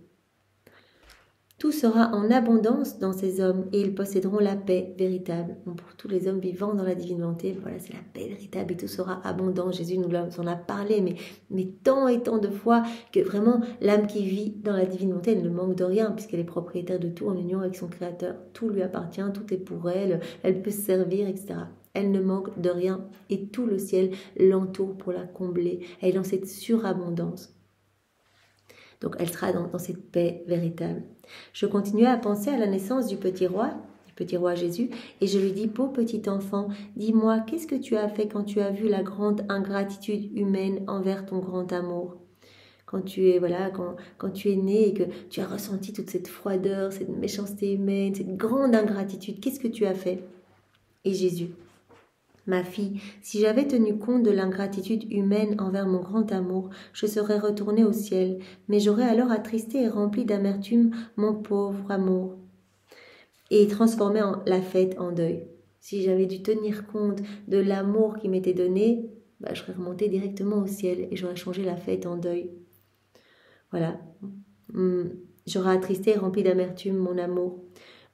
Tout sera en abondance dans ces hommes et ils posséderont la paix véritable. Bon, pour tous les hommes vivant dans la divine volonté, voilà, c'est la paix véritable et tout sera abondant. Jésus nous en a parlé, mais tant et tant de fois que vraiment l'âme qui vit dans la divine volonté, elle ne manque de rien puisqu'elle est propriétaire de tout en union avec son Créateur. Tout lui appartient, tout est pour elle, elle peut se servir, etc. Elle ne manque de rien et tout le ciel l'entoure pour la combler. Elle est dans cette surabondance. Donc elle sera dans cette paix véritable. Je continuais à penser à la naissance du petit roi Jésus, et je lui dis, pauvre petit enfant, dis-moi, qu'est-ce que tu as fait quand tu as vu la grande ingratitude humaine envers ton grand amour ? Quand tu es né et que tu as ressenti toute cette froideur, cette méchanceté humaine, cette grande ingratitude, qu'est-ce que tu as fait ? Et Jésus, ma fille, si j'avais tenu compte de l'ingratitude humaine envers mon grand amour, je serais retournée au ciel, mais j'aurais alors attristé et rempli d'amertume mon pauvre amour et transformé la fête en deuil. Si j'avais dû tenir compte de l'amour qui m'était donné, je serais remontée directement au ciel et j'aurais changé la fête en deuil. Voilà. J'aurais attristé et rempli d'amertume mon amour.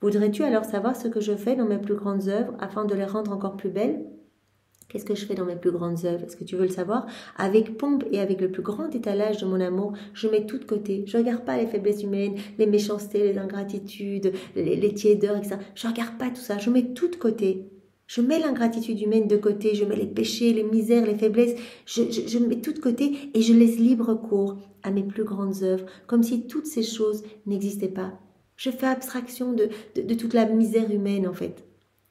Voudrais-tu alors savoir ce que je fais dans mes plus grandes œuvres afin de les rendre encore plus belles ? Qu'est-ce que je fais dans mes plus grandes œuvres? Est-ce que tu veux le savoir? Avec pompe et avec le plus grand étalage de mon amour, je mets tout de côté. Je ne regarde pas les faiblesses humaines, les méchancetés, les ingratitudes, les tiédeurs, etc. Je ne regarde pas tout ça. Je mets tout de côté. Je mets l'ingratitude humaine de côté. Je mets les péchés, les misères, les faiblesses. Je mets tout de côté et je laisse libre cours à mes plus grandes œuvres, comme si toutes ces choses n'existaient pas. Je fais abstraction de toute la misère humaine, en fait.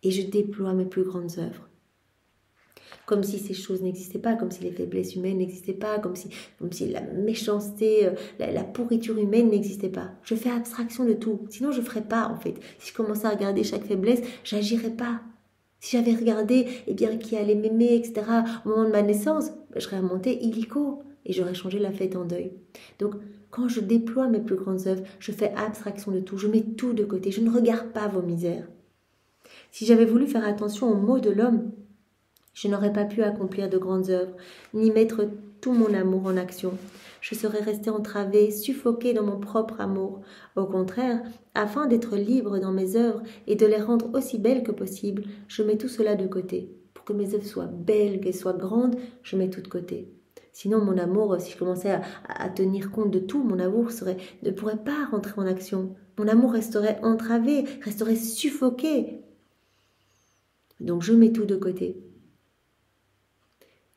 Et je déploie mes plus grandes œuvres. Comme si ces choses n'existaient pas, comme si les faiblesses humaines n'existaient pas, comme si la méchanceté, la pourriture humaine n'existait pas. Je fais abstraction de tout, sinon je ne ferais pas en fait. Si je commençais à regarder chaque faiblesse, j'agirais pas. Si j'avais regardé qui allait m'aimer, etc. au moment de ma naissance, je serais remontée illico et j'aurais changé la fête en deuil. Donc quand je déploie mes plus grandes œuvres, je fais abstraction de tout, je mets tout de côté, je ne regarde pas vos misères. Si j'avais voulu faire attention aux maux de l'homme, je n'aurais pas pu accomplir de grandes œuvres, ni mettre tout mon amour en action. Je serais restée entravée, suffoquée dans mon propre amour. Au contraire, afin d'être libre dans mes œuvres et de les rendre aussi belles que possible, je mets tout cela de côté. Pour que mes œuvres soient belles, qu'elles soient grandes, je mets tout de côté. Sinon, mon amour, si je commençais à tenir compte de tout, mon amour ne pourrait pas rentrer en action. Mon amour resterait entravé, resterait suffoqué. Donc, je mets tout de côté.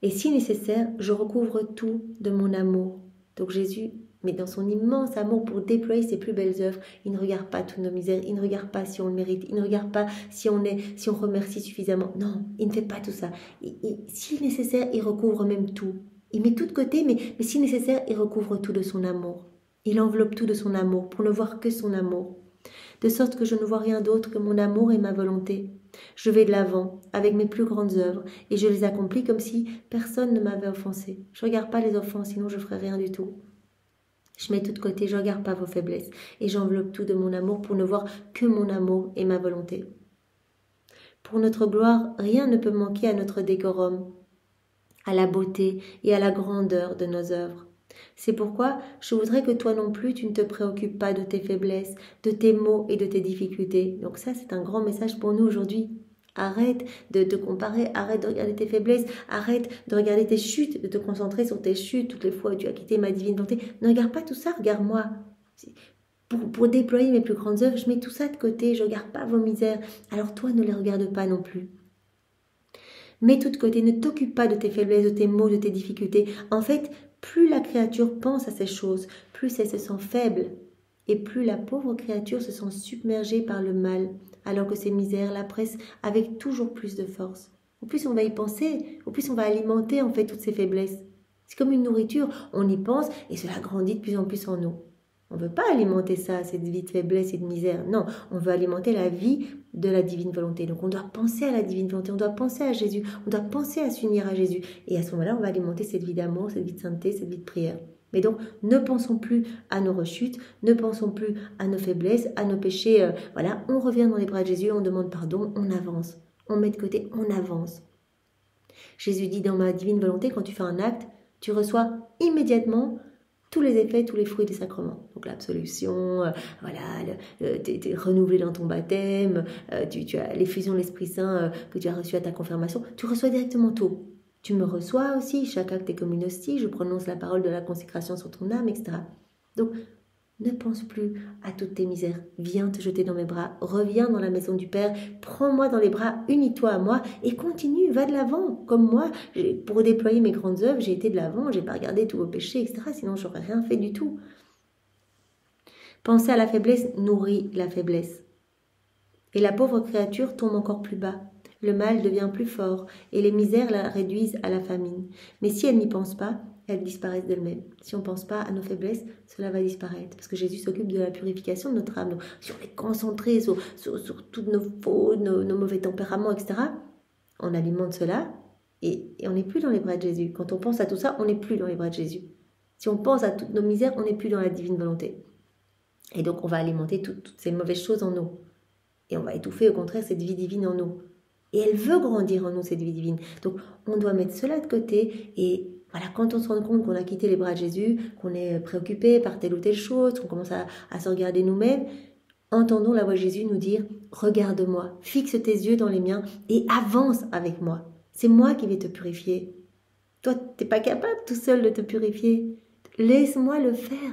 Et si nécessaire, je recouvre tout de mon amour. Donc Jésus mais dans son immense amour pour déployer ses plus belles œuvres, il ne regarde pas toutes nos misères, il ne regarde pas si on le mérite, il ne regarde pas si on remercie suffisamment. Non, il ne fait pas tout ça. Si nécessaire, il recouvre même tout. Il met tout de côté, mais si nécessaire, il recouvre tout de son amour. Il enveloppe tout de son amour pour ne voir que son amour. De sorte que je ne vois rien d'autre que mon amour et ma volonté. Je vais de l'avant avec mes plus grandes œuvres et je les accomplis comme si personne ne m'avait offensé. Je ne regarde pas les offenses, sinon je ne ferai rien du tout. Je mets tout de côté, je ne regarde pas vos faiblesses et j'enveloppe tout de mon amour pour ne voir que mon amour et ma volonté. Pour notre gloire, rien ne peut manquer à notre décorum, à la beauté et à la grandeur de nos œuvres. C'est pourquoi je voudrais que toi non plus tu ne te préoccupes pas de tes faiblesses, de tes maux et de tes difficultés. Donc ça c'est un grand message pour nous aujourd'hui. Arrête de te comparer, arrête de regarder tes faiblesses, arrête de regarder tes chutes, de te concentrer sur tes chutes toutes les fois où tu as quitté ma divine volonté. Ne regarde pas tout ça, regarde-moi. Pour déployer mes plus grandes œuvres, je mets tout ça de côté, je ne regarde pas vos misères. Alors toi ne les regarde pas non plus. Mets tout de côté, ne t'occupe pas de tes faiblesses, de tes maux, de tes difficultés. En fait, plus la créature pense à ces choses, plus elle se sent faible et plus la pauvre créature se sent submergée par le mal, alors que ses misères la pressent avec toujours plus de force. Au plus on va y penser, au plus on va alimenter en fait toutes ces faiblesses. C'est comme une nourriture, on y pense et cela grandit de plus en plus en nous. On ne veut pas alimenter ça, cette vie de faiblesse et de misère. Non, on veut alimenter la vie de la divine volonté. Donc on doit penser à la divine volonté, on doit penser à Jésus, on doit penser à s'unir à Jésus. Et à ce moment-là, on va alimenter cette vie d'amour, cette vie de sainteté, cette vie de prière. Mais donc, ne pensons plus à nos rechutes, ne pensons plus à nos faiblesses, à nos péchés. Voilà, on revient dans les bras de Jésus, on demande pardon, on avance. On met de côté, on avance. Jésus dit dans ma divine volonté, quand tu fais un acte, tu reçois immédiatement tous les effets, tous les fruits des sacrements. Donc l'absolution, t'es renouvelé dans ton baptême, tu as l'effusion de l'Esprit Saint que tu as reçu à ta confirmation, tu reçois directement tout. Tu me reçois aussi, chaque acte est comme une hostie, je prononce la parole de la consécration sur ton âme, etc. Donc, ne pense plus à toutes tes misères. Viens te jeter dans mes bras, reviens dans la maison du Père, prends-moi dans les bras, unis-toi à moi et continue, va de l'avant. Comme moi, pour déployer mes grandes œuvres, j'ai été de l'avant, j'ai pas regardé tous vos péchés, etc. Sinon, j'aurais rien fait du tout. Penser à la faiblesse nourrit la faiblesse. Et la pauvre créature tombe encore plus bas. Le mal devient plus fort et les misères la réduisent à la famine. Mais si elle n'y pense pas, elles disparaissent d'elles-mêmes. Si on ne pense pas à nos faiblesses, cela va disparaître. Parce que Jésus s'occupe de la purification de notre âme. Donc, si on est concentré sur toutes nos fautes, nos mauvais tempéraments, etc., on alimente cela et on n'est plus dans les bras de Jésus. Quand on pense à tout ça, on n'est plus dans les bras de Jésus. Si on pense à toutes nos misères, on n'est plus dans la divine volonté. Et donc, on va alimenter toutes ces mauvaises choses en nous. Et on va étouffer, au contraire, cette vie divine en nous. Et elle veut grandir en nous, cette vie divine. Donc, on doit mettre cela de côté et voilà, quand on se rend compte qu'on a quitté les bras de Jésus, qu'on est préoccupé par telle ou telle chose, qu'on commence à se regarder nous-mêmes, entendons la voix de Jésus nous dire « Regarde-moi, fixe tes yeux dans les miens et avance avec moi. C'est moi qui vais te purifier. Toi, tu n'es pas capable tout seul de te purifier. Laisse-moi le faire.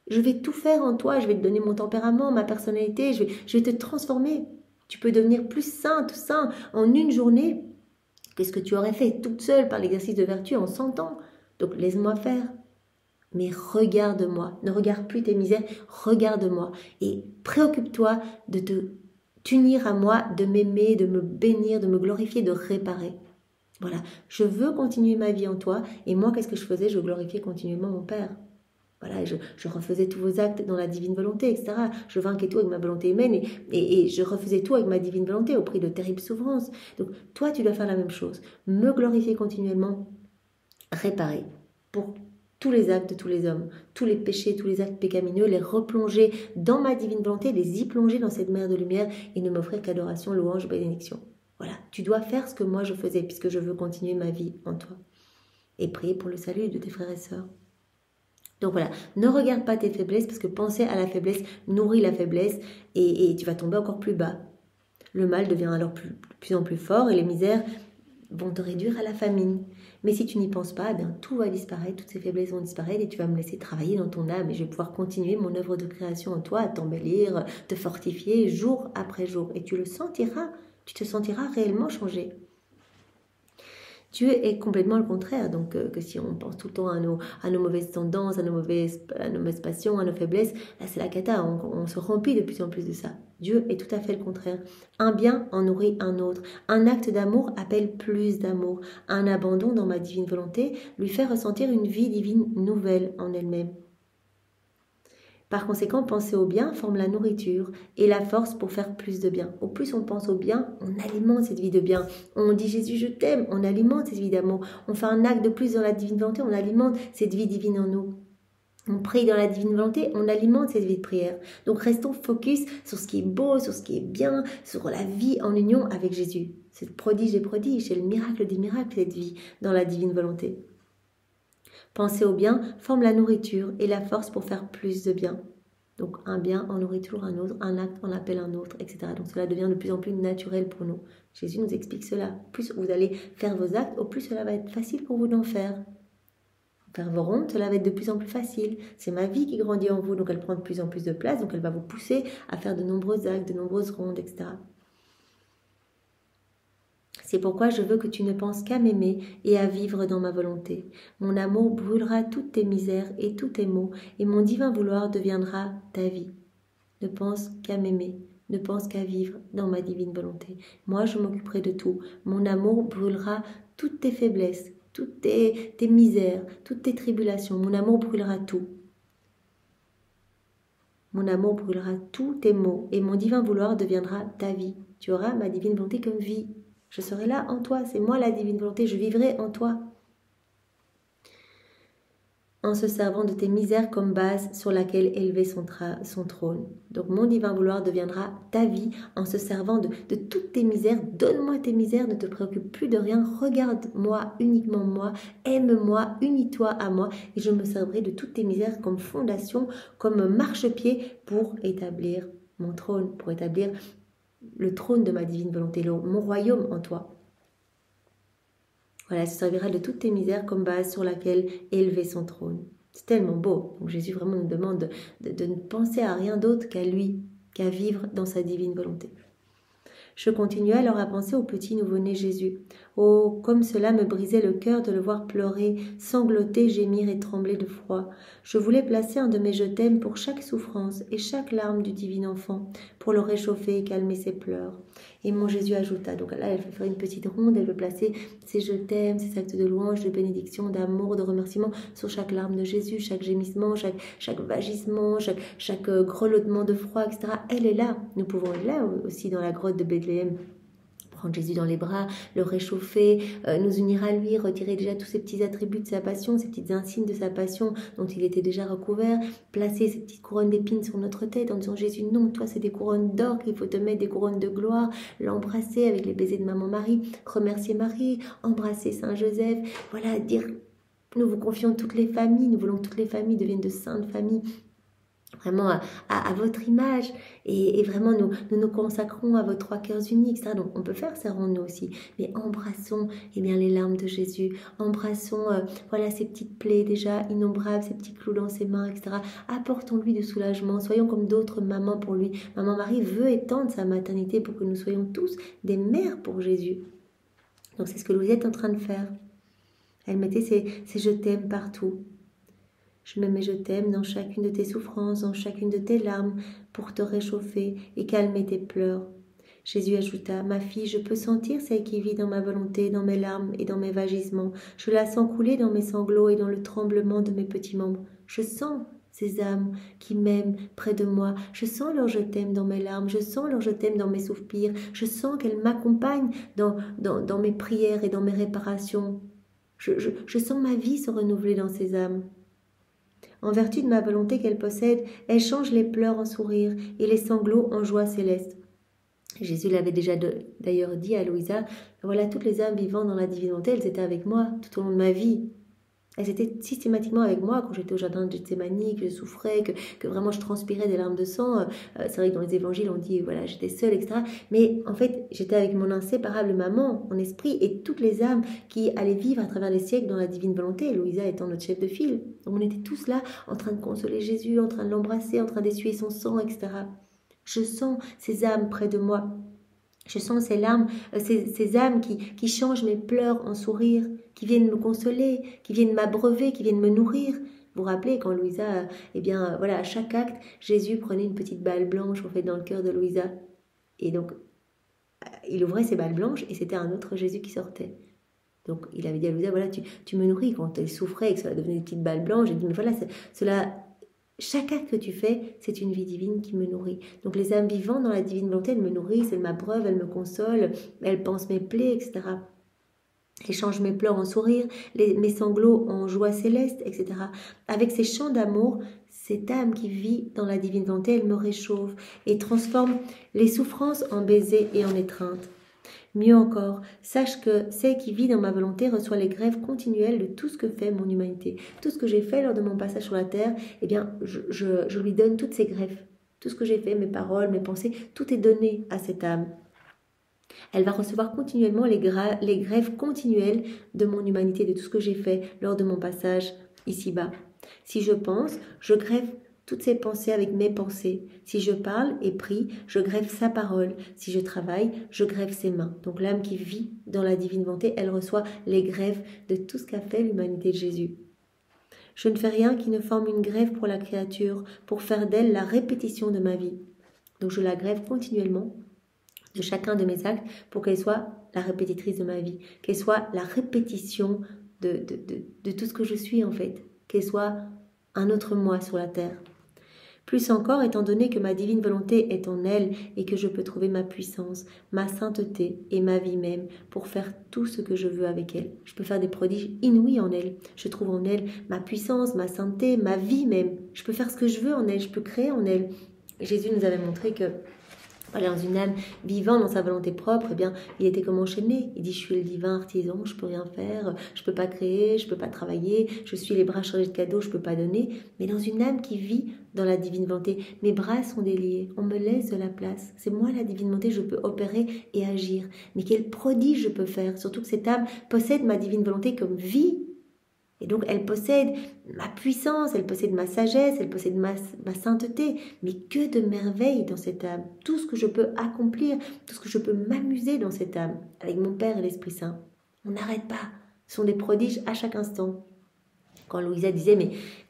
Je vais tout faire en toi, je vais te donner mon tempérament, ma personnalité, je vais te transformer. Tu peux devenir plus saint en une journée. Qu'est-ce que tu aurais fait toute seule par l'exercice de vertu en 100 ans? Donc laisse-moi faire. Mais regarde-moi, ne regarde plus tes misères, regarde-moi. Et préoccupe-toi de t'unir à moi, de m'aimer, de me bénir, de me glorifier, de réparer. Voilà, je veux continuer ma vie en toi. Et moi, qu'est-ce que je faisais? Je glorifiais continuellement mon Père. Voilà, je refaisais tous vos actes dans la divine volonté, etc. Je vainquais tout avec ma volonté humaine et je refaisais tout avec ma divine volonté au prix de terribles souffrances. Donc, toi, tu dois faire la même chose. Me glorifier continuellement, réparer pour tous les actes de tous les hommes, tous les péchés, tous les actes pécamineux, les replonger dans ma divine volonté, les y plonger dans cette mer de lumière et ne m'offrir qu'adoration, louange, bénédiction. Voilà, tu dois faire ce que moi je faisais puisque je veux continuer ma vie en toi. Et prier pour le salut de tes frères et sœurs. Donc voilà, ne regarde pas tes faiblesses parce que penser à la faiblesse nourrit la faiblesse et tu vas tomber encore plus bas. Le mal devient alors de plus en plus fort et les misères vont te réduire à la famine. Mais si tu n'y penses pas, eh bien, tout va disparaître, toutes ces faiblesses vont disparaître et tu vas me laisser travailler dans ton âme et je vais pouvoir continuer mon œuvre de création en toi, à t'embellir, te fortifier jour après jour. Et tu le sentiras, tu te sentiras réellement changé. Dieu est complètement le contraire, donc que si on pense tout le temps à nos mauvaises tendances, à nos mauvaises passions, à nos faiblesses, là c'est la cata, on se remplit de plus en plus de ça. Dieu est tout à fait le contraire. Un bien en nourrit un autre. Un acte d'amour appelle plus d'amour. Un abandon dans ma divine volonté lui fait ressentir une vie divine nouvelle en elle-même. Par conséquent, penser au bien forme la nourriture et la force pour faire plus de bien. Au plus on pense au bien, on alimente cette vie de bien. On dit Jésus, je t'aime, on alimente cette vie d'amour. On fait un acte de plus dans la divine volonté, on alimente cette vie divine en nous. On prie dans la divine volonté, on alimente cette vie de prière. Donc restons focus sur ce qui est beau, sur ce qui est bien, sur la vie en union avec Jésus. C'est le prodige des prodiges, c'est le miracle des miracles, cette vie dans la divine volonté. Penser au bien forme la nourriture et la force pour faire plus de bien. Donc un bien en nourrit toujours un autre, un acte en appelle un autre, etc. Donc cela devient de plus en plus naturel pour nous. Jésus nous explique cela. Plus vous allez faire vos actes, au plus cela va être facile pour vous d'en faire. Faire vos rondes, cela va être de plus en plus facile. C'est ma vie qui grandit en vous, donc elle prend de plus en plus de place, donc elle va vous pousser à faire de nombreux actes, de nombreuses rondes, etc. C'est pourquoi je veux que tu ne penses qu'à m'aimer et à vivre dans ma volonté. Mon amour brûlera toutes tes misères et tous tes maux, et mon divin vouloir deviendra ta vie. Ne pense qu'à m'aimer, ne pense qu'à vivre dans ma divine volonté. Moi, je m'occuperai de tout. Mon amour brûlera toutes tes faiblesses, toutes tes misères, toutes tes tribulations. Mon amour brûlera tout. Mon amour brûlera tous tes maux, et mon divin vouloir deviendra ta vie. Tu auras ma divine volonté comme vie. Je serai là en toi, c'est moi la divine volonté, je vivrai en toi. En se servant de tes misères comme base sur laquelle élever son trône. Donc mon divin vouloir deviendra ta vie en se servant de toutes tes misères. Donne-moi tes misères, ne te préoccupe plus de rien. Regarde-moi, uniquement moi, aime-moi, unis-toi à moi et je me servirai de toutes tes misères comme fondation, comme marchepied pour établir mon trône, pour établir le trône de ma divine volonté, mon royaume en toi. Voilà, ça servira de toutes tes misères comme base sur laquelle élever son trône. C'est tellement beau. Donc Jésus vraiment nous demande de ne penser à rien d'autre qu'à lui, qu'à vivre dans sa divine volonté. Je continuais alors à penser au petit nouveau-né Jésus. Oh, comme cela me brisait le cœur de le voir pleurer, sangloter, gémir et trembler de froid. Je voulais placer un de mes je t'aime pour chaque souffrance et chaque larme du divin enfant, pour le réchauffer et calmer ses pleurs. Et mon Jésus ajouta, donc là elle fait faire une petite ronde, elle veut placer ses je t'aime, ses actes de louange, de bénédiction, d'amour, de remerciement sur chaque larme de Jésus, chaque gémissement, chaque vagissement, chaque grelottement de froid, etc. Elle est là, nous pouvons être là aussi dans la grotte de Bethléem. Prendre Jésus dans les bras, le réchauffer, nous unir à lui, retirer déjà tous ces petits attributs de sa passion, ces petites insignes de sa passion dont il était déjà recouvert, placer ces petites couronnes d'épines sur notre tête en disant Jésus, non, toi c'est des couronnes d'or qu'il faut te mettre, des couronnes de gloire, l'embrasser avec les baisers de maman Marie, remercier Marie, embrasser Saint Joseph, voilà, dire, nous vous confions toutes les familles, nous voulons que toutes les familles deviennent de saintes familles, vraiment à votre image et vraiment nous consacrons à vos trois cœurs unis, etc. Donc on peut faire ça en nous aussi, mais embrassons les larmes de Jésus, embrassons voilà ces petites plaies déjà innombrables, ces petits clous dans ses mains, etc. Apportons-lui du soulagement, soyons comme d'autres mamans pour lui. Maman Marie veut étendre sa maternité pour que nous soyons tous des mères pour Jésus. Donc c'est ce que Louisette est en train de faire. Elle mettait ses je t'aime partout. Je me mets je t'aime dans chacune de tes souffrances, dans chacune de tes larmes, pour te réchauffer et calmer tes pleurs. Jésus ajouta, ma fille, je peux sentir celle qui vit dans ma volonté, dans mes larmes et dans mes vagissements. Je la sens couler dans mes sanglots et dans le tremblement de mes petits membres. Je sens ces âmes qui m'aiment près de moi. Je sens leur je t'aime dans mes larmes, je sens leur je t'aime dans mes soupirs. Je sens qu'elles m'accompagnent dans mes prières et dans mes réparations. Je sens ma vie se renouveler dans ces âmes. En vertu de ma volonté qu'elle possède, elle change les pleurs en sourires et les sanglots en joie céleste. Jésus l'avait déjà d'ailleurs dit à Louisa, voilà, toutes les âmes vivant dans la divinité, elles étaient avec moi tout au long de ma vie. Elles étaient systématiquement avec moi quand j'étais au jardin de Gethsémani, que je souffrais, que vraiment je transpirais des larmes de sang. C'est vrai que dans les évangiles, on dit, voilà, j'étais seule, etc. Mais en fait, j'étais avec mon inséparable maman, mon esprit, et toutes les âmes qui allaient vivre à travers les siècles dans la divine volonté, Louisa étant notre chef de file. Donc on était tous là, en train de consoler Jésus, en train de l'embrasser, en train d'essuyer son sang, etc. Je sens ces âmes près de moi. Je sens ces larmes, ces âmes qui changent mes pleurs en sourires, qui viennent me consoler, qui viennent m'abreuver, qui viennent me nourrir. Vous vous rappelez quand Louisa, voilà, à chaque acte, Jésus prenait une petite balle blanche en fait dans le cœur de Louisa. Et donc, il ouvrait ces balles blanches et c'était un autre Jésus qui sortait. Donc, il avait dit à Louisa, voilà, tu me nourris quand elle souffrait et que cela devenait des petites balles blanches. J'ai dit, mais voilà, cela... Chaque acte que tu fais, c'est une vie divine qui me nourrit. Donc les âmes vivantes dans la divine volonté, elles me nourrissent, elles m'abreuvent, elles me consolent, elles pansent mes plaies, etc. Elles changent mes pleurs en sourires, mes sanglots en joie céleste, etc. Avec ces chants d'amour, cette âme qui vit dans la divine volonté, elle me réchauffe et transforme les souffrances en baisers et en étreintes. Mieux encore, sache que celle qui vit dans ma volonté reçoit les greffes continuelles de tout ce que fait mon humanité. Tout ce que j'ai fait lors de mon passage sur la terre, eh bien, je lui donne toutes ces greffes. Tout ce que j'ai fait, mes paroles, mes pensées, tout est donné à cette âme. Elle va recevoir continuellement les greffes continuelles de mon humanité, de tout ce que j'ai fait lors de mon passage ici-bas. Si je pense, je greffe toutes ces pensées avec mes pensées. Si je parle et prie, je greffe sa parole. Si je travaille, je greffe ses mains. Donc l'âme qui vit dans la divine volonté, elle reçoit les greffes de tout ce qu'a fait l'humanité de Jésus. Je ne fais rien qui ne forme une greffe pour la créature, pour faire d'elle la répétition de ma vie. Donc je la greffe continuellement de chacun de mes actes pour qu'elle soit la répétitrice de ma vie, qu'elle soit la répétition de tout ce que je suis en fait, qu'elle soit un autre moi sur la terre. Plus encore, étant donné que ma divine volonté est en elle et que je peux trouver ma puissance, ma sainteté et ma vie même pour faire tout ce que je veux avec elle. Je peux faire des prodiges inouïs en elle. Je trouve en elle ma puissance, ma sainteté, ma vie même. Je peux faire ce que je veux en elle, je peux créer en elle. Jésus nous avait montré que dans une âme vivant dans sa volonté propre, eh bien, il était comme enchaîné. Il dit, je suis le divin artisan, je peux rien faire, je peux pas créer, je peux pas travailler, je suis les bras chargés de cadeaux, je peux pas donner. Mais dans une âme qui vit dans la divine volonté, mes bras sont déliés, on me laisse de la place. C'est moi la divine volonté, je peux opérer et agir. Mais quel prodige je peux faire, surtout que cette âme possède ma divine volonté comme vie. Et donc, elle possède ma puissance, elle possède ma sagesse, elle possède ma sainteté. Mais que de merveilles dans cette âme. Tout ce que je peux accomplir, tout ce que je peux m'amuser dans cette âme, avec mon Père et l'Esprit Saint. On n'arrête pas. Ce sont des prodiges à chaque instant. Quand Louisa disait,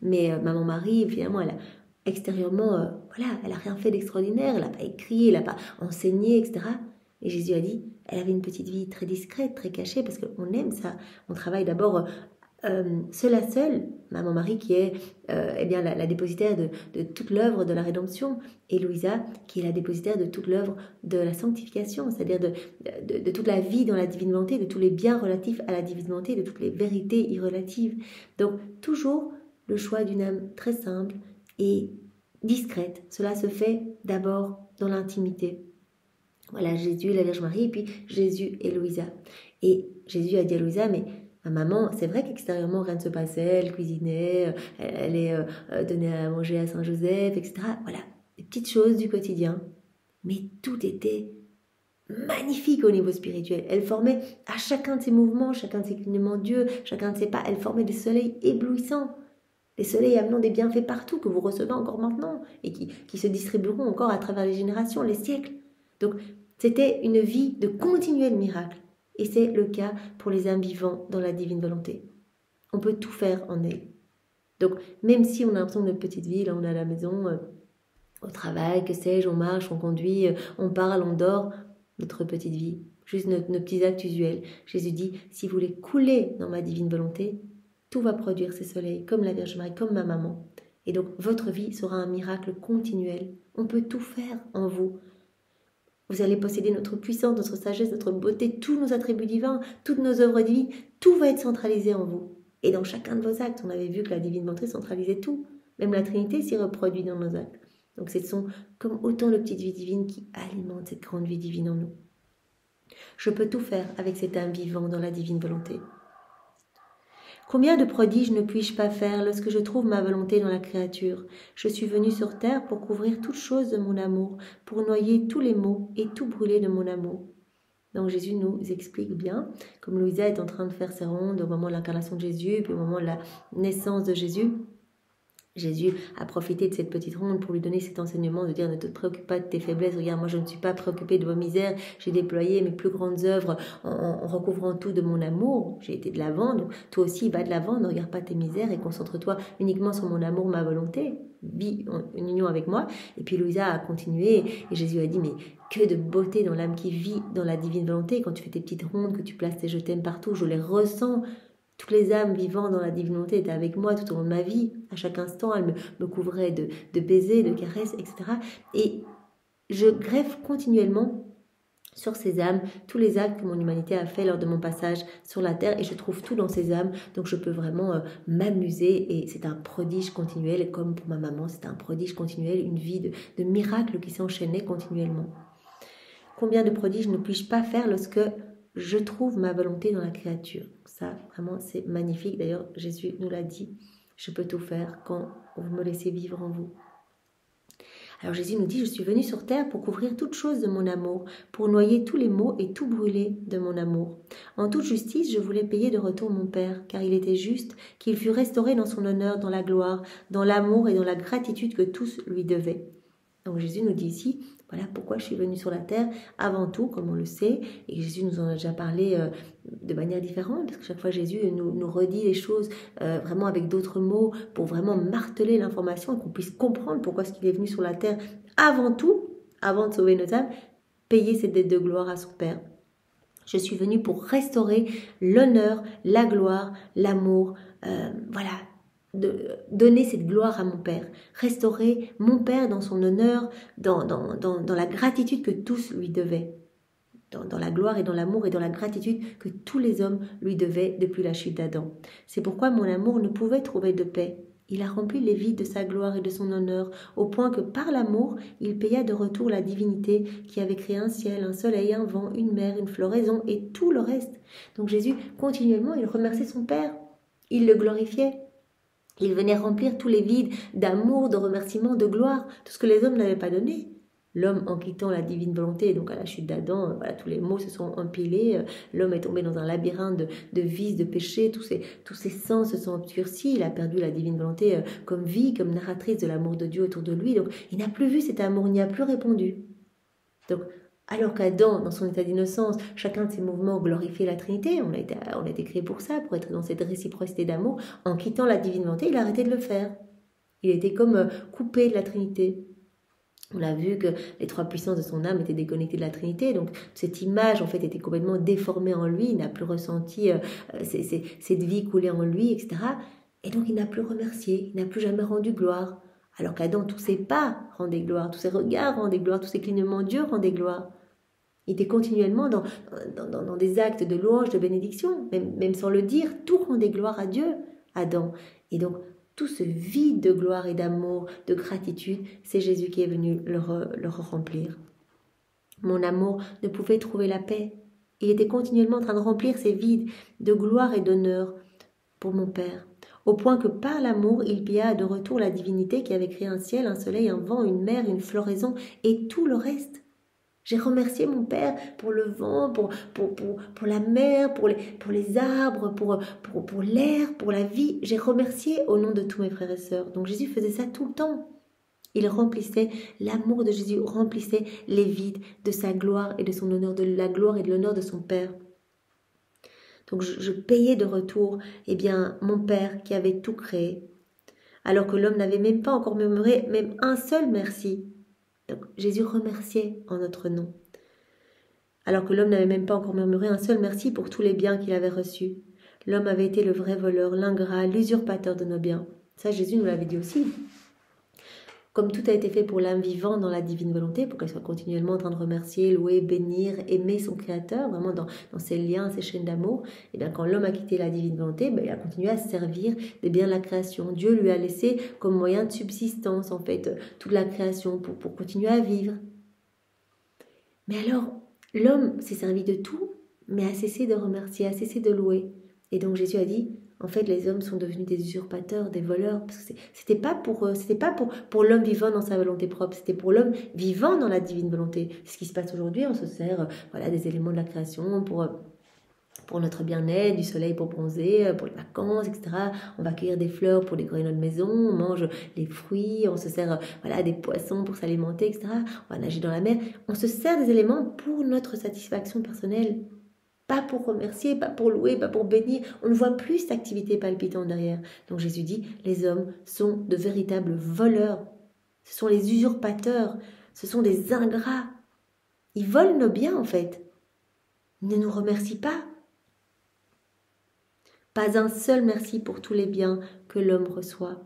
mais maman Marie, finalement, elle a extérieurement, elle n'a rien fait d'extraordinaire, elle n'a pas écrit, elle n'a pas enseigné, etc. Et Jésus a dit, elle avait une petite vie très discrète, très cachée, parce qu'on aime ça. On travaille d'abord... seule à seule, maman Marie qui est la dépositaire de toute l'œuvre de la rédemption, et Louisa qui est la dépositaire de toute l'œuvre de la sanctification, c'est-à-dire de toute la vie dans la divine volonté, de tous les biens relatifs à la divine volonté, de toutes les vérités irrelatives. Donc toujours le choix d'une âme très simple et discrète. Cela se fait d'abord dans l'intimité. Voilà, Jésus et la Vierge Marie, et puis Jésus et Louisa. Et Jésus a dit à Louisa, mais ma maman, c'est vrai qu'extérieurement, rien ne se passait, elle cuisinait, elle est donnée à manger à Saint-Joseph, etc. Voilà, des petites choses du quotidien. Mais tout était magnifique au niveau spirituel. Elle formait à chacun de ses mouvements, chacun de ses clignements d'yeux, chacun de ses pas, elle formait des soleils éblouissants. Des soleils amenant des bienfaits partout que vous recevez encore maintenant et qui se distribueront encore à travers les générations, les siècles. Donc, c'était une vie de continuel miracle. Et c'est le cas pour les âmes vivants dans la divine volonté. On peut tout faire en elle. Donc, même si on a l'impression de notre petite vie, là on est à la maison, au travail, que sais-je, on marche, on conduit, on parle, on dort, notre petite vie, juste nos petits actes usuels. Jésus dit, si vous voulez couler dans ma divine volonté, tout va produire ces soleils, comme la Vierge Marie, comme ma maman. Et donc, votre vie sera un miracle continuel. On peut tout faire en vous. Vous allez posséder notre puissance, notre sagesse, notre beauté, tous nos attributs divins, toutes nos œuvres divines. Tout va être centralisé en vous. Et dans chacun de vos actes, on avait vu que la divine volonté centralisait tout. Même la Trinité s'y reproduit dans nos actes. Donc ce sont comme autant de petites vies divines qui alimentent cette grande vie divine en nous. Je peux tout faire avec cet âme vivant dans la divine volonté. Combien de prodiges ne puis-je pas faire lorsque je trouve ma volonté dans la créature? Je suis venue sur terre pour couvrir toutes choses de mon amour, pour noyer tous les maux et tout brûler de mon amour. Donc Jésus nous explique bien, comme Louisa est en train de faire ses rondes au moment de l'incarnation de Jésus, puis au moment de la naissance de Jésus, Jésus a profité de cette petite ronde pour lui donner cet enseignement de dire ne te préoccupe pas de tes faiblesses, regarde moi je ne suis pas préoccupé de vos misères, j'ai déployé mes plus grandes œuvres en recouvrant tout de mon amour, j'ai été de l'avant, donc toi aussi va de l'avant, ne regarde pas tes misères et concentre-toi uniquement sur mon amour, ma volonté, vis en union avec moi. Et puis Louisa a continué et Jésus a dit mais que de beauté dans l'âme qui vit dans la divine volonté, quand tu fais tes petites rondes, que tu places tes je t'aime partout, je les ressens. Toutes les âmes vivant dans la divine volonté étaient avec moi tout au long de ma vie. À chaque instant, elles me couvraient de baisers, de caresses, etc. Et je greffe continuellement sur ces âmes tous les actes que mon humanité a fait lors de mon passage sur la terre et je trouve tout dans ces âmes. Donc je peux vraiment m'amuser et c'est un prodige continuel. Comme pour ma maman, c'est un prodige continuel, une vie de miracles qui s'enchaînaient continuellement. Combien de prodiges ne puis-je pas faire lorsque je trouve ma volonté dans la créature. Ça, vraiment, c'est magnifique. D'ailleurs, Jésus nous l'a dit, je peux tout faire quand vous me laissez vivre en vous. Alors Jésus nous dit, je suis venu sur terre pour couvrir toutes choses de mon amour, pour noyer tous les maux et tout brûler de mon amour. En toute justice, je voulais payer de retour mon Père, car il était juste qu'il fût restauré dans son honneur, dans la gloire, dans l'amour et dans la gratitude que tous lui devaient. Donc Jésus nous dit ici, voilà pourquoi je suis venu sur la terre, avant tout, comme on le sait, et Jésus nous en a déjà parlé de manière différente, parce que chaque fois Jésus nous redit les choses vraiment avec d'autres mots, pour vraiment marteler l'information, et qu'on puisse comprendre pourquoi est-ce qu'il est venu sur la terre, avant tout, avant de sauver nos âmes, payer cette dette de gloire à son Père. Je suis venu pour restaurer l'honneur, la gloire, l'amour, voilà, de donner cette gloire à mon Père, restaurer mon Père dans son honneur, dans la gratitude que tous lui devaient, dans la gloire et dans l'amour et dans la gratitude que tous les hommes lui devaient depuis la chute d'Adam. C'est pourquoi mon amour ne pouvait trouver de paix. Il a rempli les vides de sa gloire et de son honneur, au point que par l'amour, il paya de retour la divinité qui avait créé un ciel, un soleil, un vent, une mer, une floraison et tout le reste. Donc Jésus, continuellement, il remerciait son Père, il le glorifiait. Il venait remplir tous les vides d'amour, de remerciement, de gloire, tout ce que les hommes n'avaient pas donné. L'homme, en quittant la divine volonté, donc à la chute d'Adam, voilà, tous les maux se sont empilés, l'homme est tombé dans un labyrinthe de vices, de péchés, tous ses sens se sont obscurcis, il a perdu la divine volonté comme vie, comme narratrice de l'amour de Dieu autour de lui, donc il n'a plus vu cet amour, il n'y a plus répondu. Donc, alors qu'Adam, dans son état d'innocence, chacun de ses mouvements glorifiait la Trinité, on a été créé pour ça, pour être dans cette réciprocité d'amour, en quittant la divine volonté, il a arrêté de le faire. Il était comme coupé de la Trinité. On a vu que les trois puissances de son âme étaient déconnectées de la Trinité, donc cette image en fait était complètement déformée en lui, il n'a plus ressenti cette vie couler en lui, etc. Et donc il n'a plus remercié, il n'a plus jamais rendu gloire. Alors qu'Adam, tous ses pas rendaient gloire, tous ses regards rendaient gloire, tous ses clignements d'yeux rendaient gloire. Il était continuellement dans des actes de louange, de bénédiction, même sans le dire, tout rendait gloire à Dieu, Adam. Et donc, tout ce vide de gloire et d'amour, de gratitude, c'est Jésus qui est venu le remplir. Mon amour ne pouvait trouver la paix. Il était continuellement en train de remplir ces vides de gloire et d'honneur pour mon Père, au point que par l'amour, il paya de retour la divinité qui avait créé un ciel, un soleil, un vent, une mer, une floraison et tout le reste. J'ai remercié mon Père pour le vent, pour la mer, pour les arbres, pour l'air, pour la vie. J'ai remercié au nom de tous mes frères et sœurs. Donc Jésus faisait ça tout le temps. Il remplissait, l'amour de Jésus remplissait les vides de sa gloire et de son honneur, de la gloire et de l'honneur de son Père. Donc je payais de retour mon Père qui avait tout créé, alors que l'homme n'avait même pas encore murmuré même un seul merci. Donc Jésus remerciait en notre nom, alors que l'homme n'avait même pas encore murmuré un seul merci pour tous les biens qu'il avait reçus. L'homme avait été le vrai voleur, l'ingrat, l'usurpateur de nos biens. Ça, Jésus nous l'avait dit aussi. Comme tout a été fait pour l'âme vivante dans la divine volonté, pour qu'elle soit continuellement en train de remercier, louer, bénir, aimer son Créateur, vraiment dans ses liens, ses chaînes d'amour, et bien quand l'homme a quitté la divine volonté, il a continué à se servir des biens de la création. Dieu lui a laissé comme moyen de subsistance, en fait, toute la création pour continuer à vivre. Mais alors, l'homme s'est servi de tout, mais a cessé de remercier, a cessé de louer. Et donc Jésus a dit, en fait, les hommes sont devenus des usurpateurs, des voleurs, parce que c'était pas pour l'homme vivant dans sa volonté propre, c'était pour l'homme vivant dans la divine volonté. C'est ce qui se passe aujourd'hui, on se sert des éléments de la création pour pour notre bien-être, du soleil pour bronzer, pour les vacances, etc. On va cueillir des fleurs pour décorer notre maison, on mange les fruits, on se sert voilà, des poissons pour s'alimenter, etc. On va nager dans la mer. On se sert des éléments pour notre satisfaction personnelle. Pas pour remercier, pas pour louer, pas pour bénir. On ne voit plus cette activité palpitante derrière. Donc Jésus dit, les hommes sont de véritables voleurs. Ce sont les usurpateurs. Ce sont des ingrats. Ils volent nos biens en fait. Ils ne nous remercient pas. Pas un seul merci pour tous les biens que l'homme reçoit.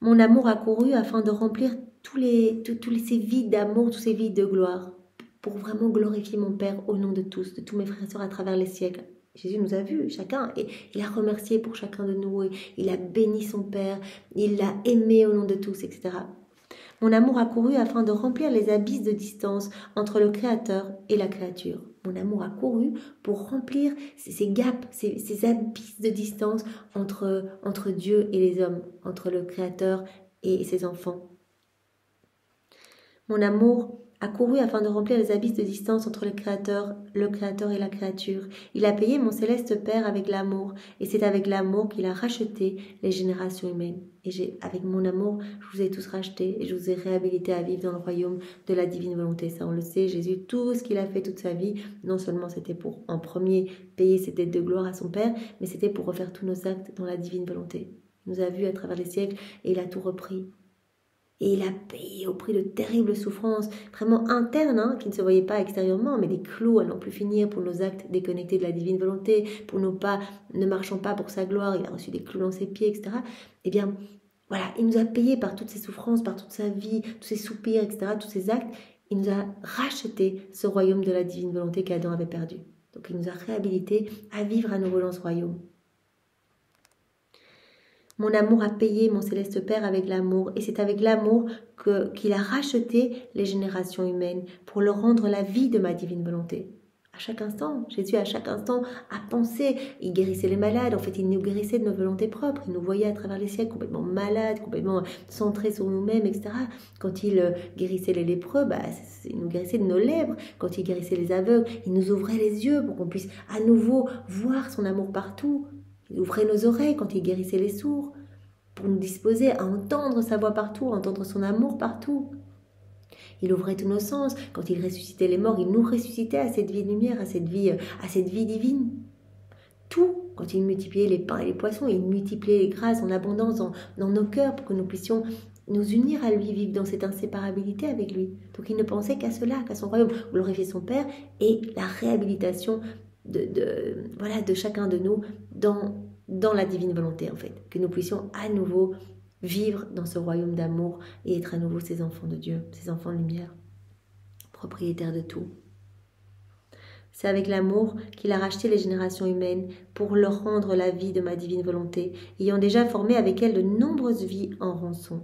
Mon amour a couru afin de remplir tous ces vides d'amour, tous ces vides de gloire, pour vraiment glorifier mon Père au nom de tous mes frères et sœurs à travers les siècles. Jésus nous a vus, chacun, et il a remercié pour chacun de nous, et il a béni son Père, il l'a aimé au nom de tous, etc. Mon amour a couru afin de remplir les abysses de distance entre le Créateur et la créature. Mon amour a couru pour remplir ces gaps, ces abysses de distance entre Dieu et les hommes, entre le Créateur et ses enfants. Mon amour a couru afin de remplir les abysses de distance entre le Créateur et la créature. Il a payé mon céleste Père avec l'amour, et c'est avec l'amour qu'il a racheté les générations humaines. Et avec mon amour, je vous ai tous rachetés et je vous ai réhabilités à vivre dans le royaume de la divine volonté. Ça, on le sait, Jésus, tout ce qu'il a fait toute sa vie, non seulement c'était pour, en premier, payer ses dettes de gloire à son Père, mais c'était pour refaire tous nos actes dans la divine volonté. Il nous a vus à travers les siècles et il a tout repris. Et il a payé au prix de terribles souffrances, vraiment internes, qui ne se voyaient pas extérieurement, mais des clous à n'en plus finir pour nos actes déconnectés de la divine volonté, pour nos pas ne marchant pas pour sa gloire, il a reçu des clous dans ses pieds, etc. Eh bien, voilà, il nous a payé par toutes ces souffrances, par toute sa vie, tous ces soupirs, etc., tous ces actes. Il nous a racheté ce royaume de la divine volonté qu'Adam avait perdu. Donc il nous a réhabilités à vivre à nouveau dans ce royaume. Mon amour a payé mon céleste Père avec l'amour, et c'est avec l'amour qu'il a racheté les générations humaines pour leur rendre la vie de ma divine volonté. À chaque instant, Jésus à chaque instant a pensé, il guérissait les malades, en fait il nous guérissait de nos volontés propres, il nous voyait à travers les siècles complètement malades, complètement centrés sur nous-mêmes, etc. Quand il guérissait les lépreux, il nous guérissait de nos lèpres. Quand il guérissait les aveugles, il nous ouvrait les yeux pour qu'on puisse à nouveau voir son amour partout. Il ouvrait nos oreilles quand il guérissait les sourds, pour nous disposer à entendre sa voix partout, à entendre son amour partout. Il ouvrait tous nos sens. Quand il ressuscitait les morts, il nous ressuscitait à cette vie de lumière, à cette vie divine. Tout, quand il multipliait les pains et les poissons, il multipliait les grâces en abondance dans nos cœurs pour que nous puissions nous unir à lui, vivre dans cette inséparabilité avec lui. Donc il ne pensait qu'à cela, qu'à son royaume, glorifier son Père et la réhabilitation de chacun de nous dans la divine volonté, en fait. Que nous puissions à nouveau vivre dans ce royaume d'amour et être à nouveau ces enfants de Dieu, ces enfants de lumière, propriétaires de tout. C'est avec l'amour qu'il a racheté les générations humaines pour leur rendre la vie de ma divine volonté, ayant déjà formé avec elle de nombreuses vies en rançon.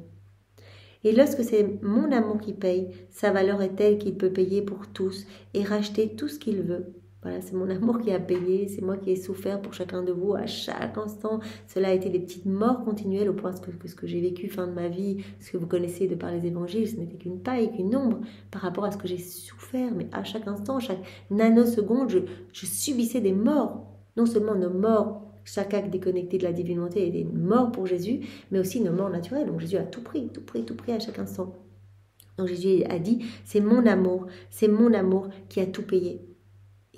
Et lorsque c'est mon amour qui paye, sa valeur est telle qu'il peut payer pour tous et racheter tout ce qu'il veut. Voilà, c'est mon amour qui a payé, c'est moi qui ai souffert pour chacun de vous à chaque instant. Cela a été des petites morts continuelles au point que ce que j'ai vécu fin de ma vie, ce que vous connaissez de par les évangiles, ce n'était qu'une paille, qu'une ombre par rapport à ce que j'ai souffert. Mais à chaque instant, chaque nanoseconde, je subissais des morts. Non seulement nos morts, chaque acte déconnecté de la divine volonté était une mort pour Jésus, mais aussi nos morts naturelles. Donc Jésus a tout pris à chaque instant. Donc Jésus a dit, c'est mon amour qui a tout payé.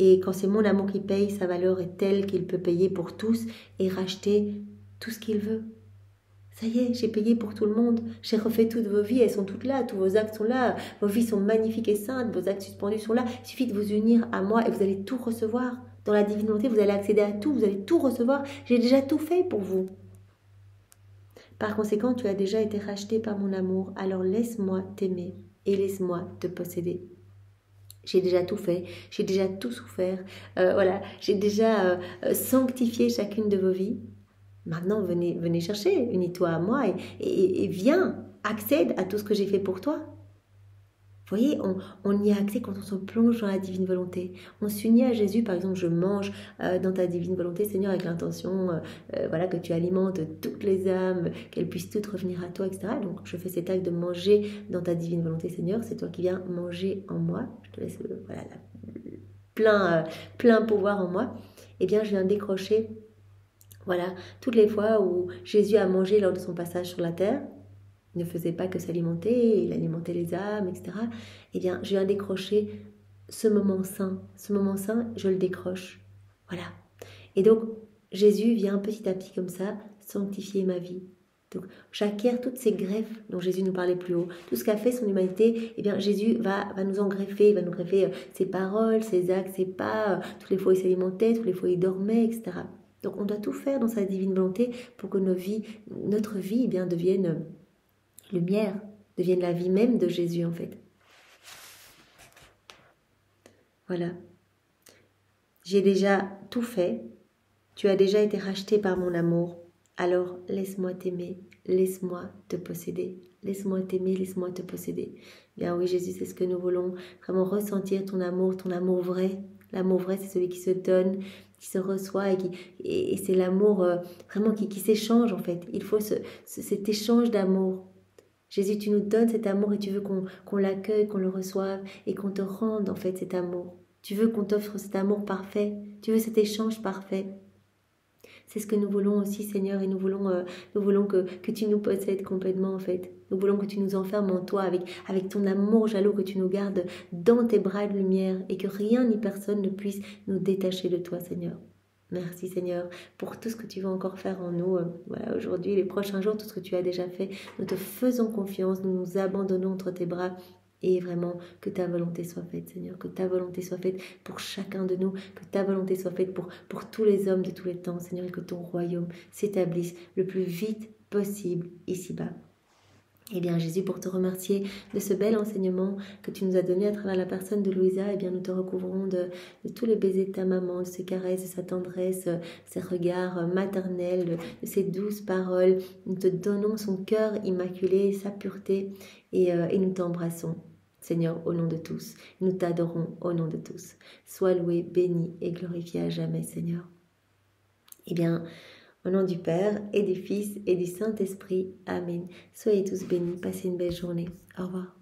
Et quand c'est mon amour qui paye, sa valeur est telle qu'il peut payer pour tous et racheter tout ce qu'il veut. Ça y est, j'ai payé pour tout le monde. J'ai refait toutes vos vies, elles sont toutes là, tous vos actes sont là. Vos vies sont magnifiques et saintes, vos actes suspendus sont là. Il suffit de vous unir à moi et vous allez tout recevoir. Dans la divine volonté, vous allez accéder à tout, vous allez tout recevoir. J'ai déjà tout fait pour vous. Par conséquent, tu as déjà été racheté par mon amour, alors laisse-moi t'aimer et laisse-moi te posséder. J'ai déjà tout fait, j'ai déjà tout souffert, j'ai déjà sanctifié chacune de vos vies. Maintenant, venez chercher, unis-toi à moi et viens, accède à tout ce que j'ai fait pour toi. Vous voyez, on y a accès quand on se plonge dans la divine volonté. On s'unit à Jésus, par exemple, je mange dans ta divine volonté, Seigneur, avec l'intention que tu alimentes toutes les âmes, qu'elles puissent toutes revenir à toi, etc. Donc, je fais cet acte de manger dans ta divine volonté, Seigneur. C'est toi qui viens manger en moi. Je te laisse la plein pouvoir en moi, eh bien je viens décrocher, voilà, toutes les fois où Jésus a mangé lors de son passage sur la terre, il ne faisait pas que s'alimenter, il alimentait les âmes, etc. Eh bien, je viens décrocher ce moment saint, je le décroche, voilà. Et donc, Jésus vient petit à petit comme ça sanctifier ma vie. Donc, j'acquiers toutes ces greffes dont Jésus nous parlait plus haut, tout ce qu'a fait son humanité, eh bien, Jésus va nous en greffer, il va nous greffer ses paroles, ses actes, ses pas, toutes les fois il s'alimentait, toutes les fois il dormait, etc. Donc, on doit tout faire dans sa divine volonté pour que notre vie eh bien, devienne lumière, devienne la vie même de Jésus, en fait. Voilà. J'ai déjà tout fait. Tu as déjà été racheté par mon amour. Alors, laisse-moi t'aimer, laisse-moi te posséder. Laisse-moi t'aimer, laisse-moi te posséder. Bien oui, Jésus, c'est ce que nous voulons. Vraiment ressentir ton amour vrai. L'amour vrai, c'est celui qui se donne, qui se reçoit et c'est l'amour vraiment qui s'échange, en fait. Il faut cet échange d'amour. Jésus, tu nous donnes cet amour et tu veux qu'on l'accueille, qu'on le reçoive et qu'on te rende, en fait, cet amour. Tu veux qu'on t'offre cet amour parfait. Tu veux cet échange parfait. C'est ce que nous voulons aussi, Seigneur, et nous voulons que tu nous possèdes complètement, en fait. Nous voulons que tu nous enfermes en toi avec ton amour jaloux, que tu nous gardes dans tes bras de lumière et que rien ni personne ne puisse nous détacher de toi, Seigneur. Merci, Seigneur, pour tout ce que tu veux encore faire en nous. Voilà, aujourd'hui, les prochains jours, tout ce que tu as déjà fait. Nous te faisons confiance, nous nous abandonnons entre tes bras. Et vraiment, que ta volonté soit faite, Seigneur, que ta volonté soit faite pour chacun de nous, que ta volonté soit faite pour tous les hommes de tous les temps, Seigneur, et que ton royaume s'établisse le plus vite possible ici-bas. Eh bien, Jésus, pour te remercier de ce bel enseignement que tu nous as donné à travers la personne de Louisa, eh bien, nous te recouvrons de tous les baisers de ta maman, de ses caresses, de sa tendresse, ses regards maternels, de ses douces paroles. Nous te donnons son cœur immaculé, sa pureté, et nous t'embrassons. Seigneur, au nom de tous, nous t'adorons au nom de tous. Sois loué, béni et glorifié à jamais, Seigneur. Eh bien, au nom du Père et du Fils et du Saint-Esprit. Amen. Soyez tous bénis. Passez une belle journée. Au revoir.